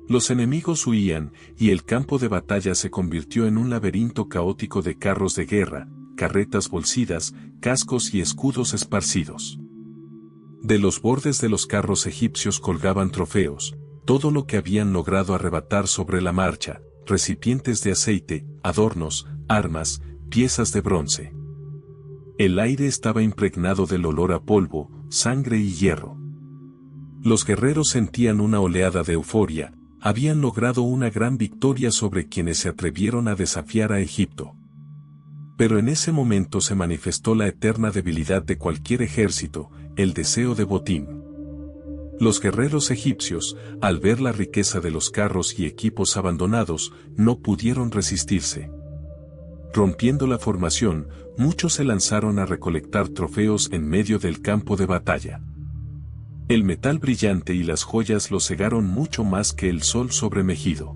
Los enemigos huían, y el campo de batalla se convirtió en un laberinto caótico de carros de guerra, carretas bolsidas, cascos y escudos esparcidos. De los bordes de los carros egipcios colgaban trofeos, todo lo que habían logrado arrebatar sobre la marcha, recipientes de aceite, adornos, armas, piezas de bronce. El aire estaba impregnado del olor a polvo, sangre y hierro. Los guerreros sentían una oleada de euforia, habían logrado una gran victoria sobre quienes se atrevieron a desafiar a Egipto. Pero en ese momento se manifestó la eterna debilidad de cualquier ejército, el deseo de botín. Los guerreros egipcios, al ver la riqueza de los carros y equipos abandonados, no pudieron resistirse. Rompiendo la formación, muchos se lanzaron a recolectar trofeos en medio del campo de batalla. El metal brillante y las joyas lo cegaron mucho más que el sol sobre Megido.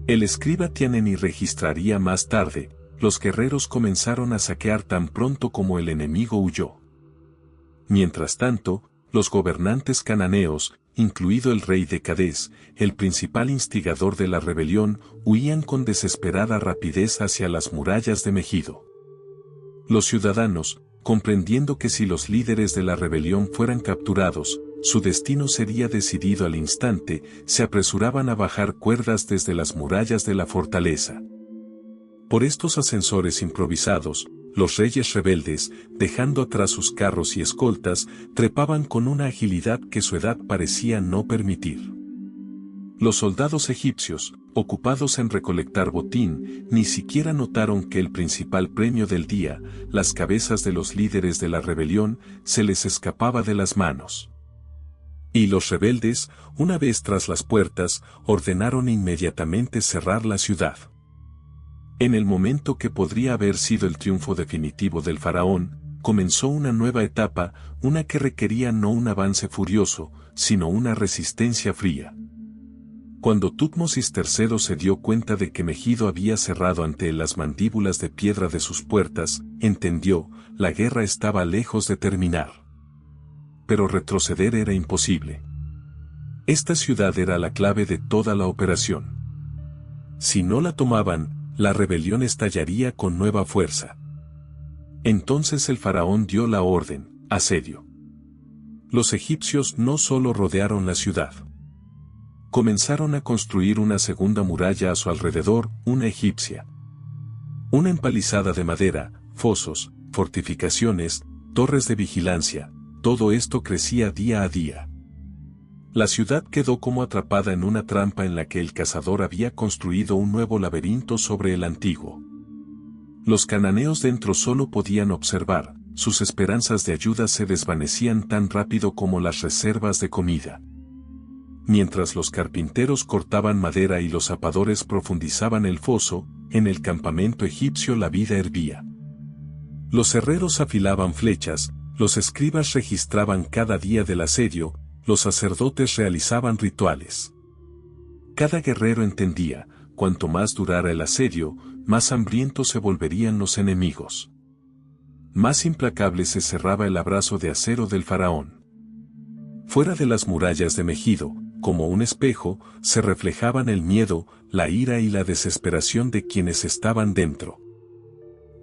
El escriba Tianeni registraría más tarde, los guerreros comenzaron a saquear tan pronto como el enemigo huyó. Mientras tanto, los gobernantes cananeos, incluido el rey de Cadés, el principal instigador de la rebelión, huían con desesperada rapidez hacia las murallas de Megido. Los ciudadanos, comprendiendo que si los líderes de la rebelión fueran capturados, su destino sería decidido al instante, se apresuraban a bajar cuerdas desde las murallas de la fortaleza. Por estos ascensores improvisados, los reyes rebeldes, dejando atrás sus carros y escoltas, trepaban con una agilidad que su edad parecía no permitir. Los soldados egipcios, ocupados en recolectar botín, ni siquiera notaron que el principal premio del día, las cabezas de los líderes de la rebelión, se les escapaba de las manos. Y los rebeldes, una vez tras las puertas, ordenaron inmediatamente cerrar la ciudad. En el momento que podría haber sido el triunfo definitivo del faraón, comenzó una nueva etapa, una que requería no un avance furioso, sino una resistencia fría. Cuando Tutmosis III se dio cuenta de que Megido había cerrado ante él las mandíbulas de piedra de sus puertas, entendió, la guerra estaba lejos de terminar. Pero retroceder era imposible. Esta ciudad era la clave de toda la operación. Si no la tomaban, la rebelión estallaría con nueva fuerza. Entonces el faraón dio la orden, asedio. Los egipcios no solo rodearon la ciudad. Comenzaron a construir una segunda muralla a su alrededor, una egipcia. Una empalizada de madera, fosos, fortificaciones, torres de vigilancia, todo esto crecía día a día. La ciudad quedó como atrapada en una trampa en la que el cazador había construido un nuevo laberinto sobre el antiguo. Los cananeos dentro solo podían observar, sus esperanzas de ayuda se desvanecían tan rápido como las reservas de comida. Mientras los carpinteros cortaban madera y los zapadores profundizaban el foso, en el campamento egipcio la vida hervía. Los herreros afilaban flechas, los escribas registraban cada día del asedio, los sacerdotes realizaban rituales. Cada guerrero entendía, cuanto más durara el asedio, más hambrientos se volverían los enemigos. Más implacable se cerraba el abrazo de acero del faraón. Fuera de las murallas de Megido, como un espejo, se reflejaban el miedo, la ira y la desesperación de quienes estaban dentro.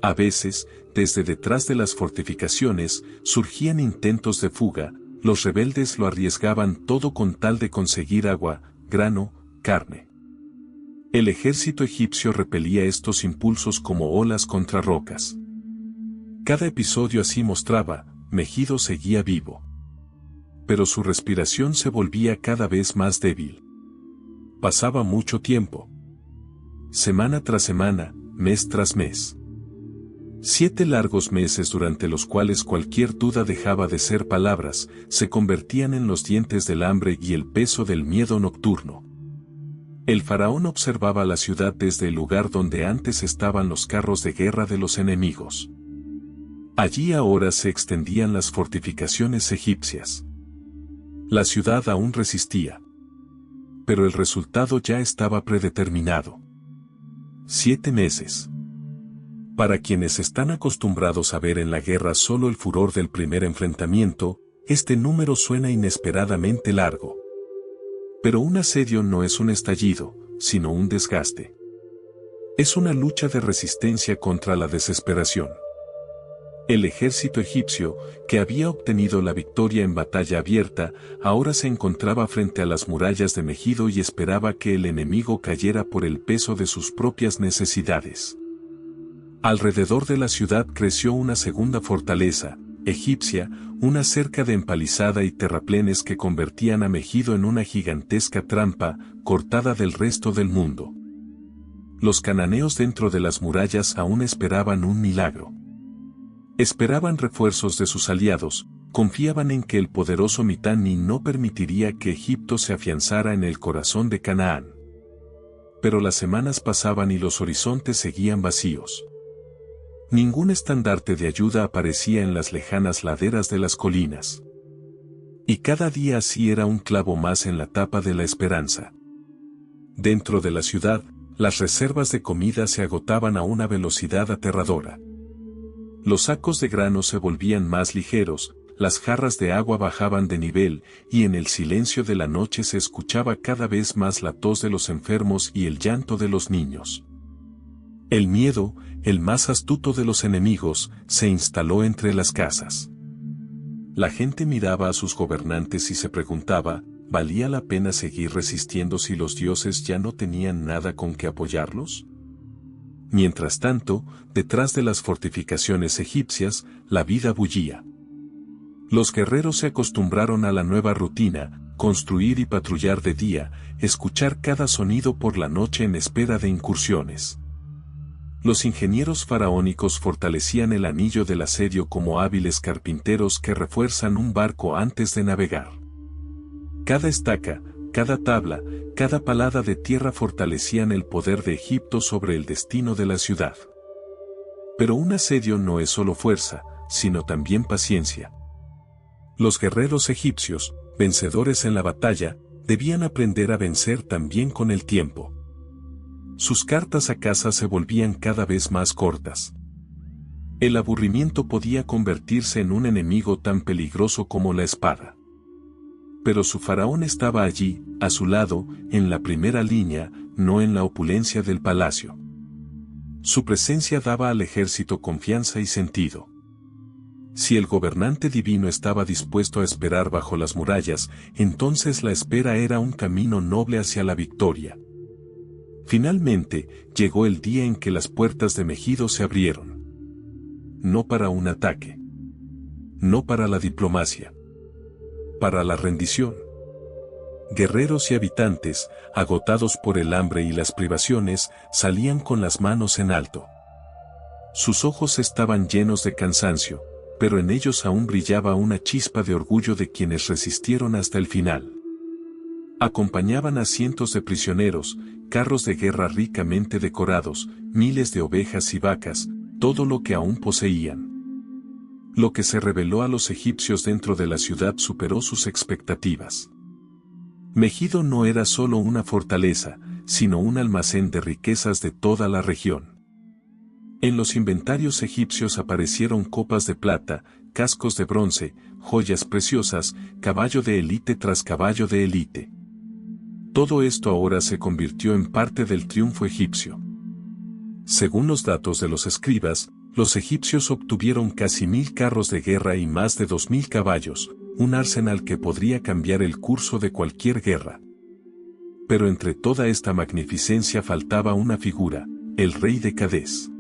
A veces, desde detrás de las fortificaciones, surgían intentos de fuga, los rebeldes lo arriesgaban todo con tal de conseguir agua, grano, carne. El ejército egipcio repelía estos impulsos como olas contra rocas. Cada episodio así mostraba, Megido seguía vivo. Pero su respiración se volvía cada vez más débil. Pasaba mucho tiempo. Semana tras semana, mes tras mes. 7 largos meses durante los cuales cualquier duda dejaba de ser palabras, se convertían en los dientes del hambre y el peso del miedo nocturno. El faraón observaba la ciudad desde el lugar donde antes estaban los carros de guerra de los enemigos. Allí ahora se extendían las fortificaciones egipcias. La ciudad aún resistía. Pero el resultado ya estaba predeterminado. 7 meses. Para quienes están acostumbrados a ver en la guerra solo el furor del primer enfrentamiento, este número suena inesperadamente largo. Pero un asedio no es un estallido, sino un desgaste. Es una lucha de resistencia contra la desesperación. El ejército egipcio, que había obtenido la victoria en batalla abierta, ahora se encontraba frente a las murallas de Megido y esperaba que el enemigo cayera por el peso de sus propias necesidades. Alrededor de la ciudad creció una segunda fortaleza, egipcia, una cerca de empalizada y terraplenes que convertían a Megido en una gigantesca trampa, cortada del resto del mundo. Los cananeos dentro de las murallas aún esperaban un milagro. Esperaban refuerzos de sus aliados, confiaban en que el poderoso Mitanni no permitiría que Egipto se afianzara en el corazón de Canaán. Pero las semanas pasaban y los horizontes seguían vacíos. Ningún estandarte de ayuda aparecía en las lejanas laderas de las colinas. Y cada día así era un clavo más en la tapa de la esperanza. Dentro de la ciudad, las reservas de comida se agotaban a una velocidad aterradora. Los sacos de grano se volvían más ligeros, las jarras de agua bajaban de nivel, y en el silencio de la noche se escuchaba cada vez más la tos de los enfermos y el llanto de los niños. El miedo, el más astuto de los enemigos, se instaló entre las casas. La gente miraba a sus gobernantes y se preguntaba, ¿valía la pena seguir resistiendo si los dioses ya no tenían nada con que apoyarlos? Mientras tanto, detrás de las fortificaciones egipcias, la vida bullía. Los guerreros se acostumbraron a la nueva rutina, construir y patrullar de día, escuchar cada sonido por la noche en espera de incursiones. Los ingenieros faraónicos fortalecían el anillo del asedio como hábiles carpinteros que refuerzan un barco antes de navegar. Cada estaca, cada tabla, cada palada de tierra fortalecían el poder de Egipto sobre el destino de la ciudad. Pero un asedio no es solo fuerza, sino también paciencia. Los guerreros egipcios, vencedores en la batalla, debían aprender a vencer también con el tiempo. Sus cartas a casa se volvían cada vez más cortas. El aburrimiento podía convertirse en un enemigo tan peligroso como la espada. Pero su faraón estaba allí, a su lado, en la primera línea, no en la opulencia del palacio. Su presencia daba al ejército confianza y sentido. Si el gobernante divino estaba dispuesto a esperar bajo las murallas, entonces la espera era un camino noble hacia la victoria. Finalmente, llegó el día en que las puertas de Megido se abrieron. No para un ataque. No para la diplomacia. Para la rendición. Guerreros y habitantes, agotados por el hambre y las privaciones, salían con las manos en alto. Sus ojos estaban llenos de cansancio, pero en ellos aún brillaba una chispa de orgullo de quienes resistieron hasta el final. Acompañaban a cientos de prisioneros, carros de guerra ricamente decorados, miles de ovejas y vacas, todo lo que aún poseían. Lo que se reveló a los egipcios dentro de la ciudad superó sus expectativas. Megido no era solo una fortaleza, sino un almacén de riquezas de toda la región. En los inventarios egipcios aparecieron copas de plata, cascos de bronce, joyas preciosas, caballo de élite tras caballo de élite. Todo esto ahora se convirtió en parte del triunfo egipcio. Según los datos de los escribas, los egipcios obtuvieron casi 1000 carros de guerra y más de 2000 caballos, un arsenal que podría cambiar el curso de cualquier guerra. Pero entre toda esta magnificencia faltaba una figura, el rey de Cadés.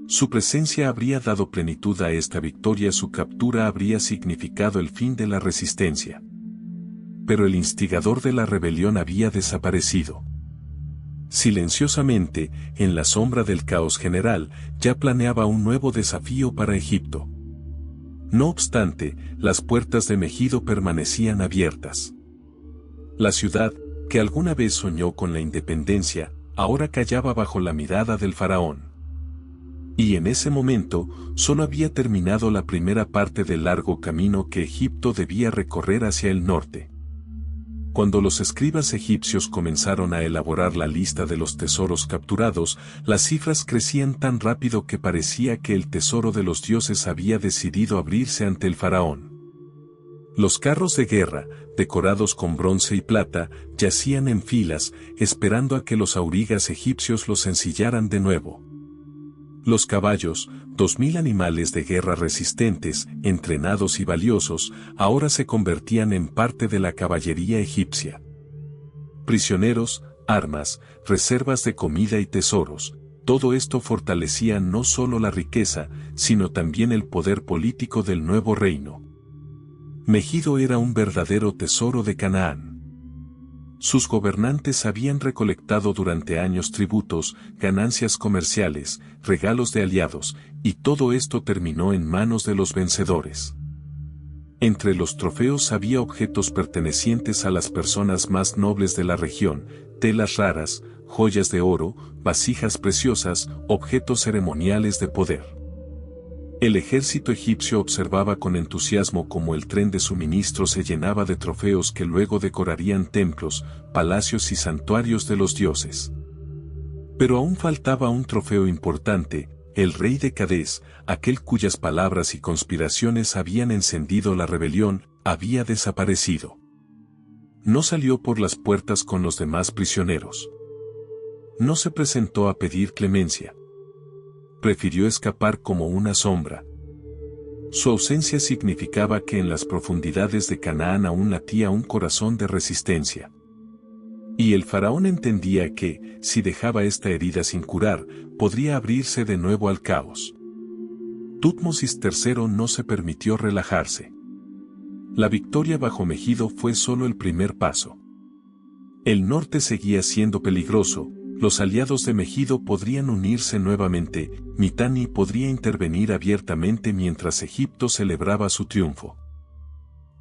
Su presencia habría dado plenitud a esta victoria, su captura habría significado el fin de la resistencia. Pero el instigador de la rebelión había desaparecido. Silenciosamente, en la sombra del caos general, ya planeaba un nuevo desafío para Egipto. No obstante, las puertas de Megido permanecían abiertas. La ciudad, que alguna vez soñó con la independencia, ahora callaba bajo la mirada del faraón. Y en ese momento, solo había terminado la primera parte del largo camino que Egipto debía recorrer hacia el norte. Cuando los escribas egipcios comenzaron a elaborar la lista de los tesoros capturados, las cifras crecían tan rápido que parecía que el tesoro de los dioses había decidido abrirse ante el faraón. Los carros de guerra, decorados con bronce y plata, yacían en filas, esperando a que los aurigas egipcios los ensillaran de nuevo. Los caballos, 2000 animales de guerra resistentes, entrenados y valiosos, ahora se convertían en parte de la caballería egipcia. Prisioneros, armas, reservas de comida y tesoros, todo esto fortalecía no solo la riqueza, sino también el poder político del nuevo reino. Megido era un verdadero tesoro de Canaán. Sus gobernantes habían recolectado durante años tributos, ganancias comerciales, regalos de aliados, y todo esto terminó en manos de los vencedores. Entre los trofeos había objetos pertenecientes a las personas más nobles de la región, telas raras, joyas de oro, vasijas preciosas, objetos ceremoniales de poder. El ejército egipcio observaba con entusiasmo cómo el tren de suministro se llenaba de trofeos que luego decorarían templos, palacios y santuarios de los dioses. Pero aún faltaba un trofeo importante: el rey de Cadés, aquel cuyas palabras y conspiraciones habían encendido la rebelión, había desaparecido. No salió por las puertas con los demás prisioneros. No se presentó a pedir clemencia. Prefirió escapar como una sombra. Su ausencia significaba que en las profundidades de Canaán aún latía un corazón de resistencia. Y el faraón entendía que, si dejaba esta herida sin curar, podría abrirse de nuevo al caos. Tutmosis III no se permitió relajarse. La victoria bajo Megido fue solo el primer paso. El norte seguía siendo peligroso. Los aliados de Megido podrían unirse nuevamente, Mitanni podría intervenir abiertamente mientras Egipto celebraba su triunfo.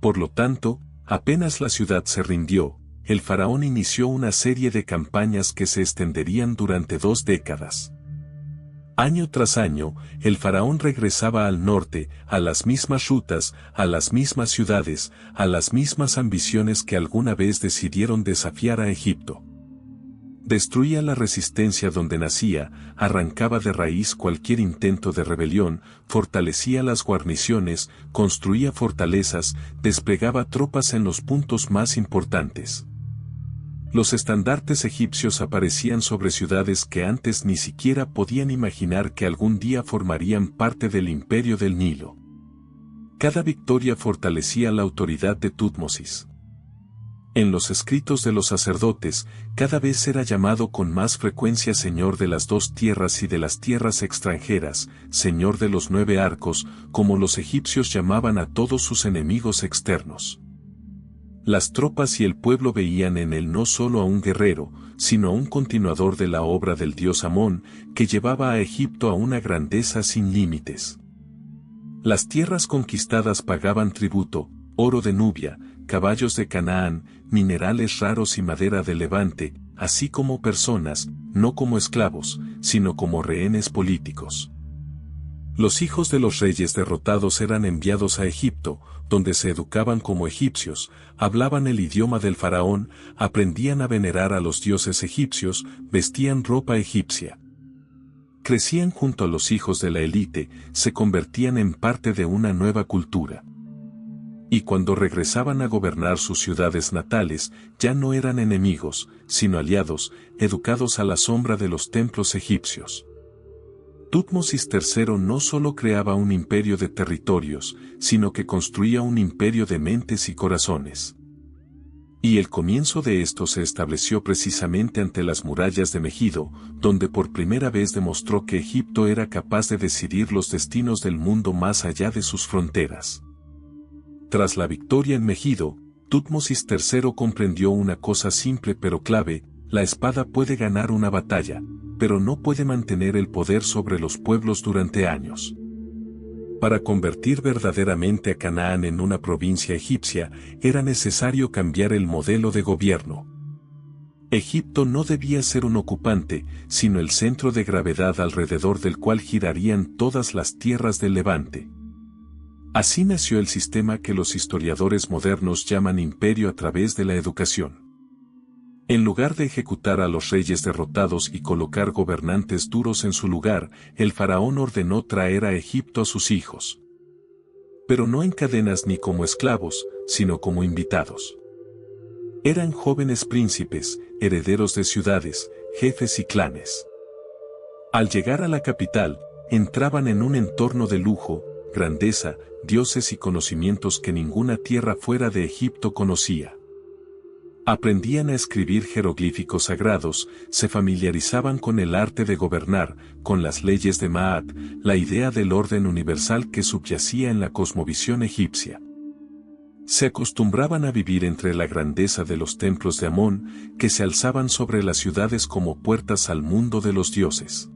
Por lo tanto, apenas la ciudad se rindió, el faraón inició una serie de campañas que se extenderían durante 2 décadas. Año tras año, el faraón regresaba al norte, a las mismas rutas, a las mismas ciudades, a las mismas ambiciones que alguna vez decidieron desafiar a Egipto. Destruía la resistencia donde nacía, arrancaba de raíz cualquier intento de rebelión, fortalecía las guarniciones, construía fortalezas, desplegaba tropas en los puntos más importantes. Los estandartes egipcios aparecían sobre ciudades que antes ni siquiera podían imaginar que algún día formarían parte del imperio del Nilo. Cada victoria fortalecía la autoridad de Tutmosis. En los escritos de los sacerdotes, cada vez era llamado con más frecuencia Señor de las 2 tierras y de las tierras extranjeras, Señor de los 9 arcos, como los egipcios llamaban a todos sus enemigos externos. Las tropas y el pueblo veían en él no solo a un guerrero, sino a un continuador de la obra del dios Amón, que llevaba a Egipto a una grandeza sin límites. Las tierras conquistadas pagaban tributo, oro de Nubia, caballos de Canaán, minerales raros y madera de Levante, así como personas, no como esclavos, sino como rehenes políticos. Los hijos de los reyes derrotados eran enviados a Egipto, donde se educaban como egipcios, hablaban el idioma del faraón, aprendían a venerar a los dioses egipcios, vestían ropa egipcia. Crecían junto a los hijos de la élite, se convertían en parte de una nueva cultura. Y cuando regresaban a gobernar sus ciudades natales, ya no eran enemigos, sino aliados, educados a la sombra de los templos egipcios. Tutmosis III no solo creaba un imperio de territorios, sino que construía un imperio de mentes y corazones. Y el comienzo de esto se estableció precisamente ante las murallas de Megido, donde por primera vez demostró que Egipto era capaz de decidir los destinos del mundo más allá de sus fronteras. Tras la victoria en Megido, Tutmosis III comprendió una cosa simple pero clave: la espada puede ganar una batalla, pero no puede mantener el poder sobre los pueblos durante años. Para convertir verdaderamente a Canaán en una provincia egipcia, era necesario cambiar el modelo de gobierno. Egipto no debía ser un ocupante, sino el centro de gravedad alrededor del cual girarían todas las tierras del Levante. Así nació el sistema que los historiadores modernos llaman imperio a través de la educación. En lugar de ejecutar a los reyes derrotados y colocar gobernantes duros en su lugar, el faraón ordenó traer a Egipto a sus hijos. Pero no en cadenas ni como esclavos, sino como invitados. Eran jóvenes príncipes, herederos de ciudades, jefes y clanes. Al llegar a la capital, entraban en un entorno de lujo, grandeza, dioses y conocimientos que ninguna tierra fuera de Egipto conocía. Aprendían a escribir jeroglíficos sagrados, se familiarizaban con el arte de gobernar, con las leyes de Maat, la idea del orden universal que subyacía en la cosmovisión egipcia. Se acostumbraban a vivir entre la grandeza de los templos de Amón, que se alzaban sobre las ciudades como puertas al mundo de los dioses.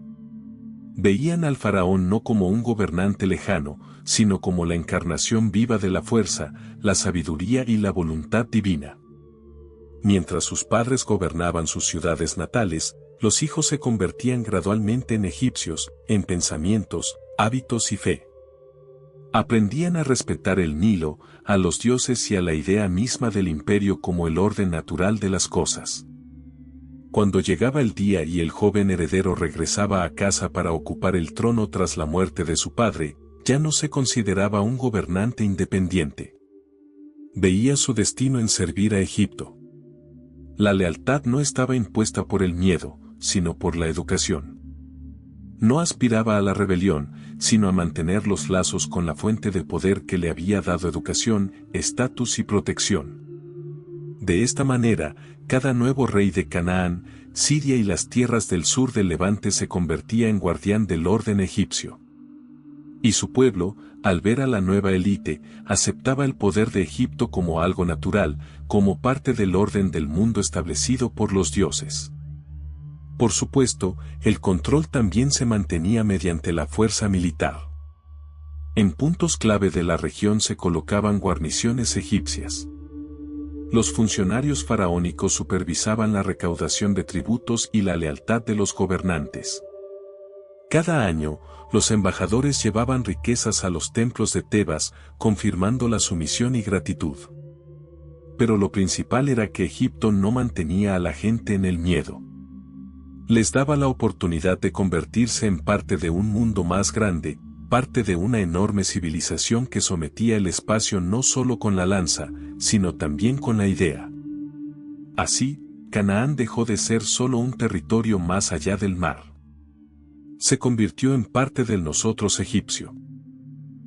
Veían al faraón no como un gobernante lejano, sino como la encarnación viva de la fuerza, la sabiduría y la voluntad divina. Mientras sus padres gobernaban sus ciudades natales, los hijos se convertían gradualmente en egipcios, en pensamientos, hábitos y fe. Aprendían a respetar el Nilo, a los dioses y a la idea misma del imperio como el orden natural de las cosas. Cuando llegaba el día y el joven heredero regresaba a casa para ocupar el trono tras la muerte de su padre, ya no se consideraba un gobernante independiente. Veía su destino en servir a Egipto. La lealtad no estaba impuesta por el miedo, sino por la educación. No aspiraba a la rebelión, sino a mantener los lazos con la fuente de poder que le había dado educación, estatus y protección. De esta manera, cada nuevo rey de Canaán, Siria y las tierras del sur del Levante se convertía en guardián del orden egipcio. Y su pueblo, al ver a la nueva élite, aceptaba el poder de Egipto como algo natural, como parte del orden del mundo establecido por los dioses. Por supuesto, el control también se mantenía mediante la fuerza militar. En puntos clave de la región se colocaban guarniciones egipcias. Los funcionarios faraónicos supervisaban la recaudación de tributos y la lealtad de los gobernantes. Cada año, los embajadores llevaban riquezas a los templos de Tebas, confirmando la sumisión y gratitud. Pero lo principal era que Egipto no mantenía a la gente en el miedo. Les daba la oportunidad de convertirse en parte de un mundo más grande, parte de una enorme civilización que sometía el espacio no solo con la lanza, sino también con la idea. Así, Canaán dejó de ser solo un territorio más allá del mar. Se convirtió en parte del nosotros egipcio.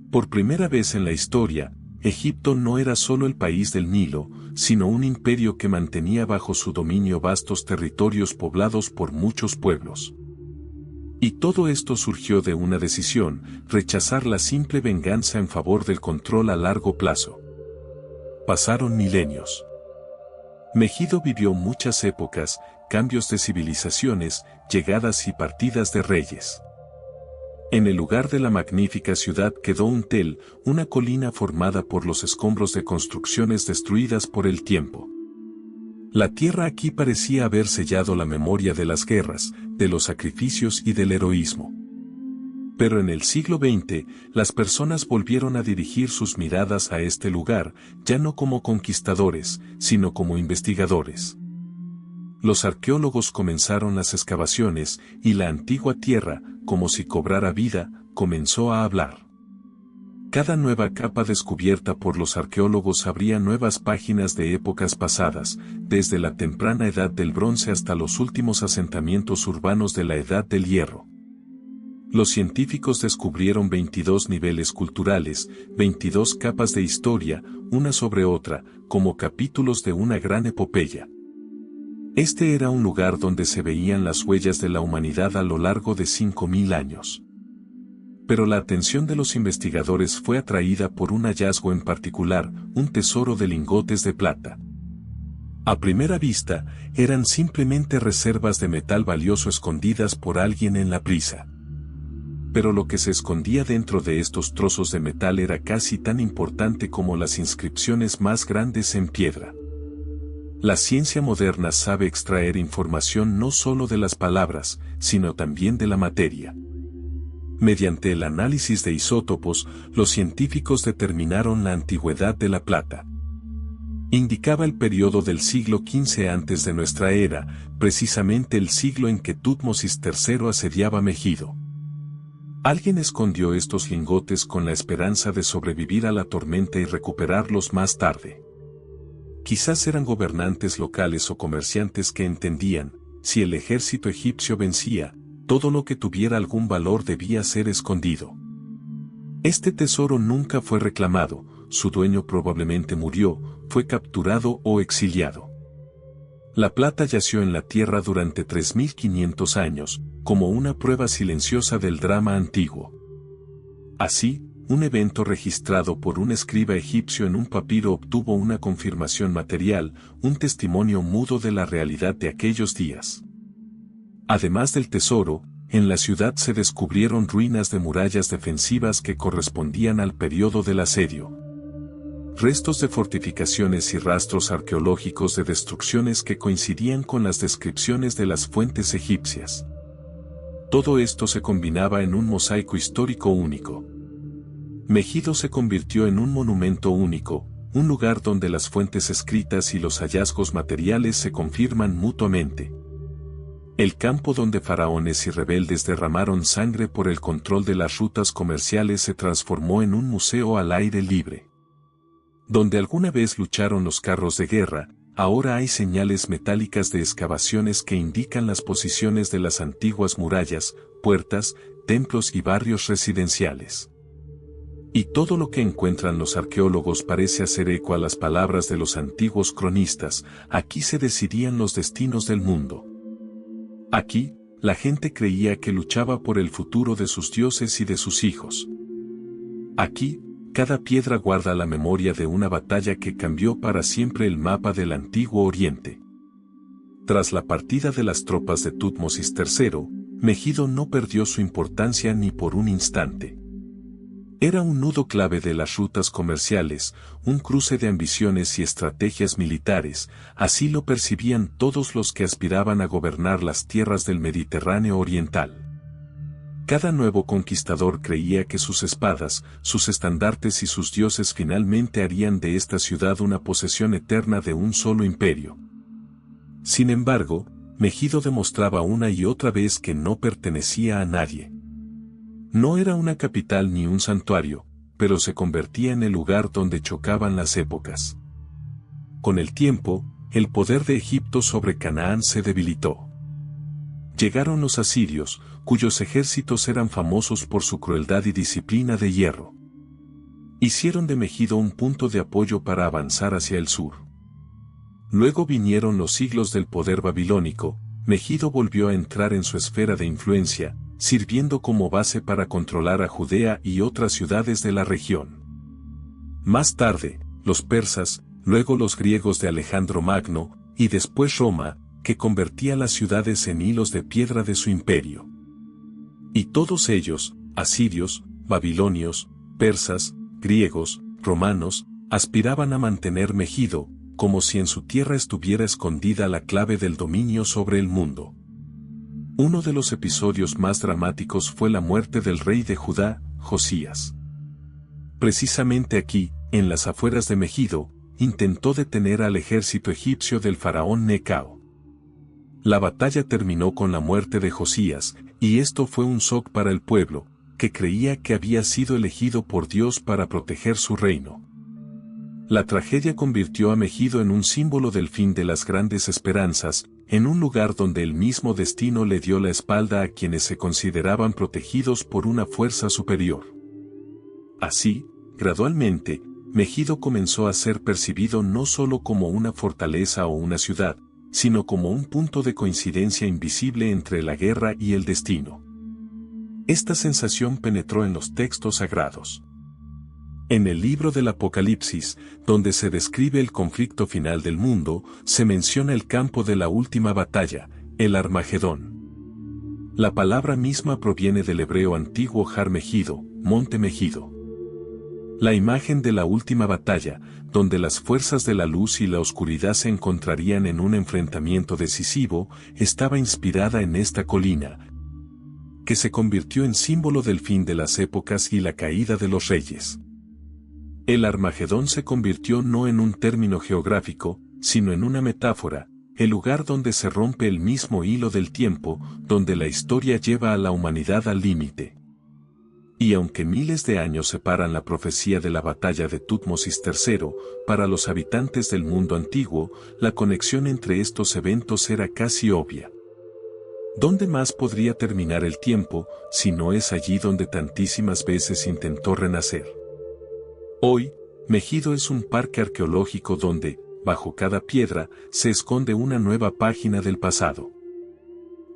Por primera vez en la historia, Egipto no era solo el país del Nilo, sino un imperio que mantenía bajo su dominio vastos territorios poblados por muchos pueblos. Y todo esto surgió de una decisión, rechazar la simple venganza en favor del control a largo plazo. Pasaron milenios. Megido vivió muchas épocas, cambios de civilizaciones, llegadas y partidas de reyes. En el lugar de la magnífica ciudad quedó un tel, una colina formada por los escombros de construcciones destruidas por el tiempo. La tierra aquí parecía haber sellado la memoria de las guerras, de los sacrificios y del heroísmo. Pero en el siglo XX, las personas volvieron a dirigir sus miradas a este lugar, ya no como conquistadores, sino como investigadores. Los arqueólogos comenzaron las excavaciones, y la antigua tierra, como si cobrara vida, comenzó a hablar. Cada nueva capa descubierta por los arqueólogos abría nuevas páginas de épocas pasadas, desde la temprana edad del bronce hasta los últimos asentamientos urbanos de la edad del hierro. Los científicos descubrieron 22 niveles culturales, 22 capas de historia, una sobre otra, como capítulos de una gran epopeya. Este era un lugar donde se veían las huellas de la humanidad a lo largo de 5000 años. Pero la atención de los investigadores fue atraída por un hallazgo en particular, un tesoro de lingotes de plata. A primera vista, eran simplemente reservas de metal valioso escondidas por alguien en la prisa. Pero lo que se escondía dentro de estos trozos de metal era casi tan importante como las inscripciones más grandes en piedra. La ciencia moderna sabe extraer información no solo de las palabras, sino también de la materia. Mediante el análisis de isótopos, los científicos determinaron la antigüedad de la plata. Indicaba el periodo del siglo XV antes de nuestra era, precisamente el siglo en que Tutmosis III asediaba Megido. Alguien escondió estos lingotes con la esperanza de sobrevivir a la tormenta y recuperarlos más tarde. Quizás eran gobernantes locales o comerciantes que entendían, si el ejército egipcio vencía, todo lo que tuviera algún valor debía ser escondido. Este tesoro nunca fue reclamado, su dueño probablemente murió, fue capturado o exiliado. La plata yació en la tierra durante 3500 años, como una prueba silenciosa del drama antiguo. Así, un evento registrado por un escriba egipcio en un papiro obtuvo una confirmación material, un testimonio mudo de la realidad de aquellos días. Además del tesoro, en la ciudad se descubrieron ruinas de murallas defensivas que correspondían al periodo del asedio. Restos de fortificaciones y rastros arqueológicos de destrucciones que coincidían con las descripciones de las fuentes egipcias. Todo esto se combinaba en un mosaico histórico único. Megido se convirtió en un monumento único, un lugar donde las fuentes escritas y los hallazgos materiales se confirman mutuamente. El campo donde faraones y rebeldes derramaron sangre por el control de las rutas comerciales se transformó en un museo al aire libre. Donde alguna vez lucharon los carros de guerra, ahora hay señales metálicas de excavaciones que indican las posiciones de las antiguas murallas, puertas, templos y barrios residenciales. Y todo lo que encuentran los arqueólogos parece hacer eco a las palabras de los antiguos cronistas: aquí se decidían los destinos del mundo. Aquí, la gente creía que luchaba por el futuro de sus dioses y de sus hijos. Aquí, cada piedra guarda la memoria de una batalla que cambió para siempre el mapa del antiguo Oriente. Tras la partida de las tropas de Tutmosis III, Megido no perdió su importancia ni por un instante. Era un nudo clave de las rutas comerciales, un cruce de ambiciones y estrategias militares, así lo percibían todos los que aspiraban a gobernar las tierras del Mediterráneo oriental. Cada nuevo conquistador creía que sus espadas, sus estandartes y sus dioses finalmente harían de esta ciudad una posesión eterna de un solo imperio. Sin embargo, Megido demostraba una y otra vez que no pertenecía a nadie. No era una capital ni un santuario, pero se convertía en el lugar donde chocaban las épocas. Con el tiempo, el poder de Egipto sobre Canaán se debilitó. Llegaron los asirios, cuyos ejércitos eran famosos por su crueldad y disciplina de hierro. Hicieron de Megido un punto de apoyo para avanzar hacia el sur. Luego vinieron los siglos del poder babilónico. Megido volvió a entrar en su esfera de influencia, sirviendo como base para controlar a Judea y otras ciudades de la región. Más tarde, los persas, luego los griegos de Alejandro Magno, y después Roma, que convertía las ciudades en hilos de piedra de su imperio. Y todos ellos, asirios, babilonios, persas, griegos, romanos, aspiraban a mantener Megido, como si en su tierra estuviera escondida la clave del dominio sobre el mundo. Uno de los episodios más dramáticos fue la muerte del rey de Judá, Josías. Precisamente aquí, en las afueras de Megido, intentó detener al ejército egipcio del faraón Necao. La batalla terminó con la muerte de Josías, y esto fue un shock para el pueblo, que creía que había sido elegido por Dios para proteger su reino. La tragedia convirtió a Megido en un símbolo del fin de las grandes esperanzas, en un lugar donde el mismo destino le dio la espalda a quienes se consideraban protegidos por una fuerza superior. Así, gradualmente, Megido comenzó a ser percibido no solo como una fortaleza o una ciudad, sino como un punto de coincidencia invisible entre la guerra y el destino. Esta sensación penetró en los textos sagrados. En el libro del Apocalipsis, donde se describe el conflicto final del mundo, se menciona el campo de la última batalla, el Armagedón. La palabra misma proviene del hebreo antiguo Har Megido, monte Megido. La imagen de la última batalla, donde las fuerzas de la luz y la oscuridad se encontrarían en un enfrentamiento decisivo, estaba inspirada en esta colina, que se convirtió en símbolo del fin de las épocas y la caída de los reyes. El Armagedón se convirtió no en un término geográfico, sino en una metáfora, el lugar donde se rompe el mismo hilo del tiempo, donde la historia lleva a la humanidad al límite. Y aunque miles de años separan la profecía de la batalla de Tutmosis III, para los habitantes del mundo antiguo, la conexión entre estos eventos era casi obvia. ¿Dónde más podría terminar el tiempo, si no es allí donde tantísimas veces intentó renacer? Hoy, Megido es un parque arqueológico donde, bajo cada piedra, se esconde una nueva página del pasado.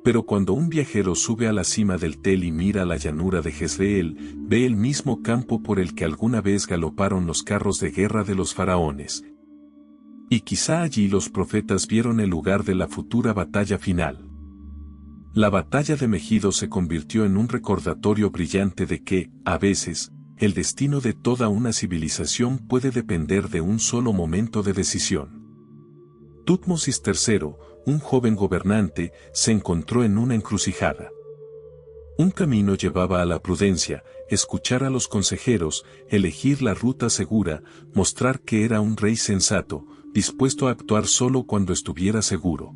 Pero cuando un viajero sube a la cima del Tel y mira la llanura de Jezreel, ve el mismo campo por el que alguna vez galoparon los carros de guerra de los faraones. Y quizá allí los profetas vieron el lugar de la futura batalla final. La batalla de Megido se convirtió en un recordatorio brillante de que, a veces, el destino de toda una civilización puede depender de un solo momento de decisión. Tutmosis III, un joven gobernante, se encontró en una encrucijada. Un camino llevaba a la prudencia, escuchar a los consejeros, elegir la ruta segura, mostrar que era un rey sensato, dispuesto a actuar solo cuando estuviera seguro.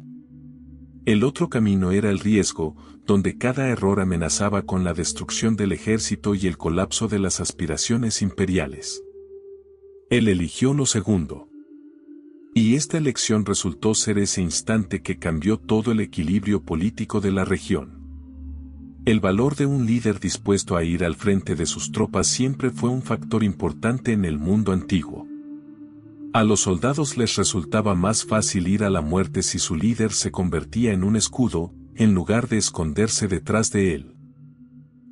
El otro camino era el riesgo, donde cada error amenazaba con la destrucción del ejército y el colapso de las aspiraciones imperiales. Él eligió lo segundo. Y esta elección resultó ser ese instante que cambió todo el equilibrio político de la región. El valor de un líder dispuesto a ir al frente de sus tropas siempre fue un factor importante en el mundo antiguo. A los soldados les resultaba más fácil ir a la muerte si su líder se convertía en un escudo, en lugar de esconderse detrás de él.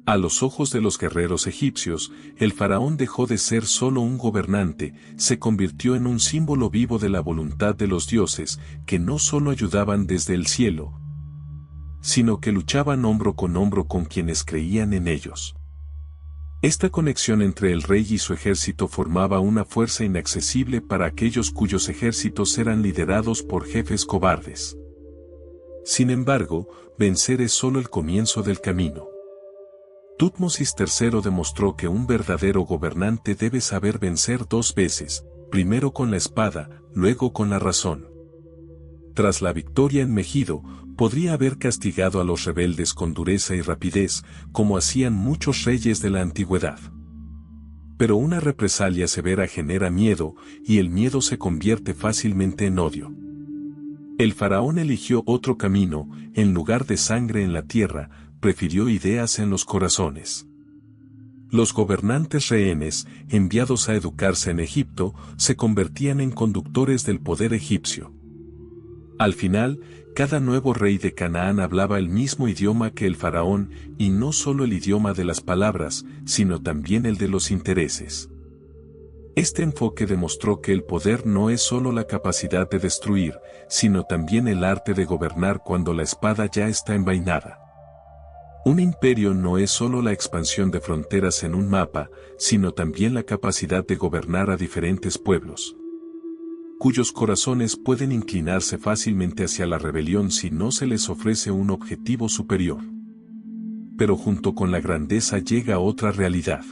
A los ojos de los guerreros egipcios, el faraón dejó de ser solo un gobernante, se convirtió en un símbolo vivo de la voluntad de los dioses, que no solo ayudaban desde el cielo, sino que luchaban hombro con quienes creían en ellos. Esta conexión entre el rey y su ejército formaba una fuerza inaccesible para aquellos cuyos ejércitos eran liderados por jefes cobardes. Sin embargo, vencer es solo el comienzo del camino. Tutmosis III demostró que un verdadero gobernante debe saber vencer dos veces, primero con la espada, luego con la razón. Tras la victoria en Megido, podría haber castigado a los rebeldes con dureza y rapidez, como hacían muchos reyes de la antigüedad. Pero una represalia severa genera miedo, y el miedo se convierte fácilmente en odio. El faraón eligió otro camino, en lugar de sangre en la tierra, prefirió ideas en los corazones. Los gobernantes rehenes, enviados a educarse en Egipto, se convertían en conductores del poder egipcio. Al final, cada nuevo rey de Canaán hablaba el mismo idioma que el faraón, y no solo el idioma de las palabras, sino también el de los intereses. Este enfoque demostró que el poder no es solo la capacidad de destruir, sino también el arte de gobernar cuando la espada ya está envainada. Un imperio no es solo la expansión de fronteras en un mapa, sino también la capacidad de gobernar a diferentes pueblos, cuyos corazones pueden inclinarse fácilmente hacia la rebelión si no se les ofrece un objetivo superior. Pero junto con la grandeza llega otra realidad.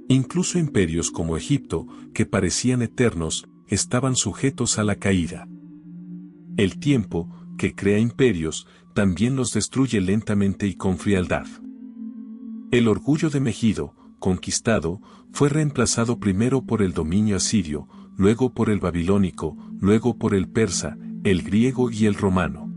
Incluso imperios como Egipto, que parecían eternos, estaban sujetos a la caída. El tiempo, que crea imperios, también los destruye lentamente y con frialdad. El orgullo de Megido, conquistado, fue reemplazado primero por el dominio asirio, luego por el babilónico, luego por el persa, el griego y el romano.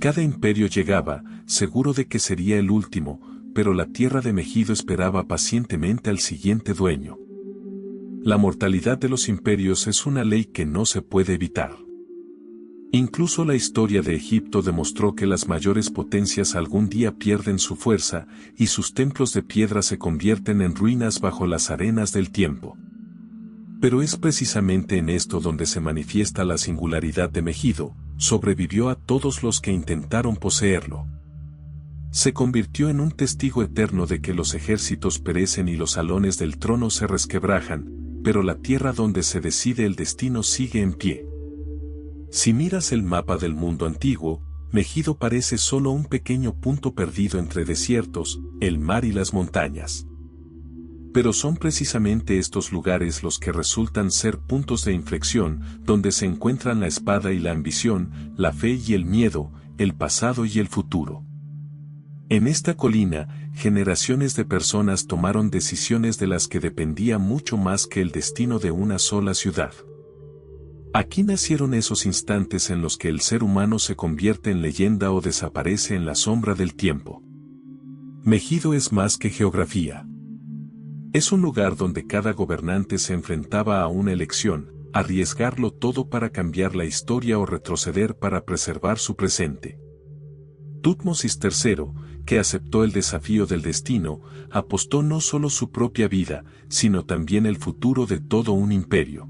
Cada imperio llegaba, seguro de que sería el último, pero la tierra de Megido esperaba pacientemente al siguiente dueño. La mortalidad de los imperios es una ley que no se puede evitar. Incluso la historia de Egipto demostró que las mayores potencias algún día pierden su fuerza, y sus templos de piedra se convierten en ruinas bajo las arenas del tiempo. Pero es precisamente en esto donde se manifiesta la singularidad de Megido, sobrevivió a todos los que intentaron poseerlo. Se convirtió en un testigo eterno de que los ejércitos perecen y los salones del trono se resquebrajan, pero la tierra donde se decide el destino sigue en pie. Si miras el mapa del mundo antiguo, Megido parece solo un pequeño punto perdido entre desiertos, el mar y las montañas. Pero son precisamente estos lugares los que resultan ser puntos de inflexión, donde se encuentran la espada y la ambición, la fe y el miedo, el pasado y el futuro. En esta colina, generaciones de personas tomaron decisiones de las que dependía mucho más que el destino de una sola ciudad. Aquí nacieron esos instantes en los que el ser humano se convierte en leyenda o desaparece en la sombra del tiempo. Megido es más que geografía. Es un lugar donde cada gobernante se enfrentaba a una elección, arriesgarlo todo para cambiar la historia o retroceder para preservar su presente. Tutmosis III, que aceptó el desafío del destino, apostó no solo su propia vida, sino también el futuro de todo un imperio.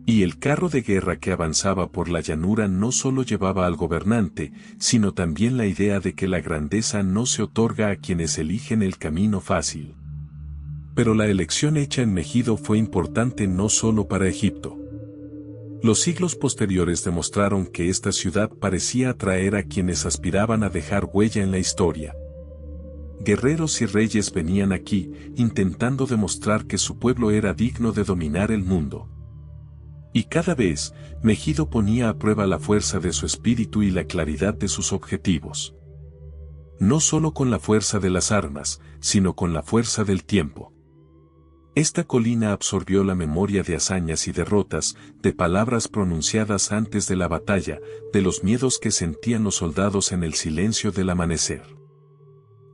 Y el carro de guerra que avanzaba por la llanura no solo llevaba al gobernante, sino también la idea de que la grandeza no se otorga a quienes eligen el camino fácil. Pero la elección hecha en Megido fue importante no solo para Egipto. Los siglos posteriores demostraron que esta ciudad parecía atraer a quienes aspiraban a dejar huella en la historia. Guerreros y reyes venían aquí, intentando demostrar que su pueblo era digno de dominar el mundo. Y cada vez, Megido ponía a prueba la fuerza de su espíritu y la claridad de sus objetivos. No solo con la fuerza de las armas, sino con la fuerza del tiempo. Esta colina absorbió la memoria de hazañas y derrotas, de palabras pronunciadas antes de la batalla, de los miedos que sentían los soldados en el silencio del amanecer.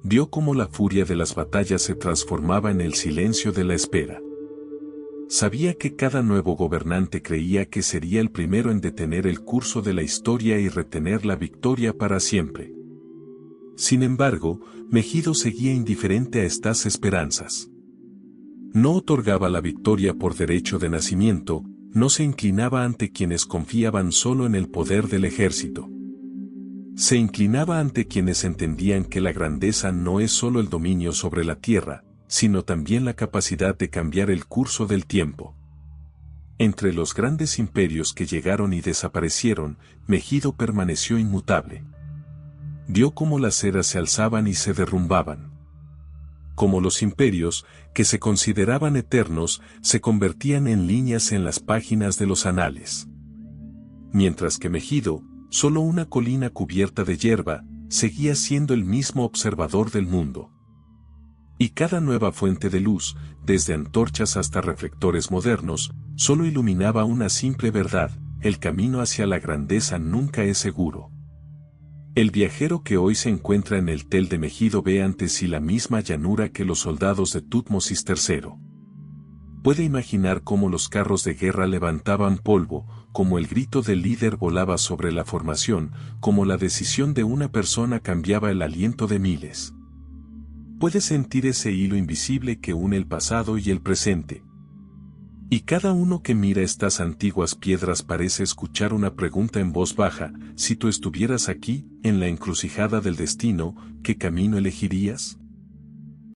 Vio cómo la furia de las batallas se transformaba en el silencio de la espera. Sabía que cada nuevo gobernante creía que sería el primero en detener el curso de la historia y retener la victoria para siempre. Sin embargo, Megido seguía indiferente a estas esperanzas. No otorgaba la victoria por derecho de nacimiento, no se inclinaba ante quienes confiaban solo en el poder del ejército. Se inclinaba ante quienes entendían que la grandeza no es solo el dominio sobre la tierra, sino también la capacidad de cambiar el curso del tiempo. Entre los grandes imperios que llegaron y desaparecieron, Megido permaneció inmutable. Vio cómo las eras se alzaban y se derrumbaban. Como los imperios, que se consideraban eternos, se convertían en líneas en las páginas de los anales. Mientras que Megido, solo una colina cubierta de hierba, seguía siendo el mismo observador del mundo. Y cada nueva fuente de luz, desde antorchas hasta reflectores modernos, solo iluminaba una simple verdad: el camino hacia la grandeza nunca es seguro. El viajero que hoy se encuentra en el Tel de Megido ve ante sí la misma llanura que los soldados de Tutmosis III. Puede imaginar cómo los carros de guerra levantaban polvo, cómo el grito del líder volaba sobre la formación, cómo la decisión de una persona cambiaba el aliento de miles. Puede sentir ese hilo invisible que une el pasado y el presente. Y cada uno que mira estas antiguas piedras parece escuchar una pregunta en voz baja: si tú estuvieras aquí, en la encrucijada del destino, ¿qué camino elegirías?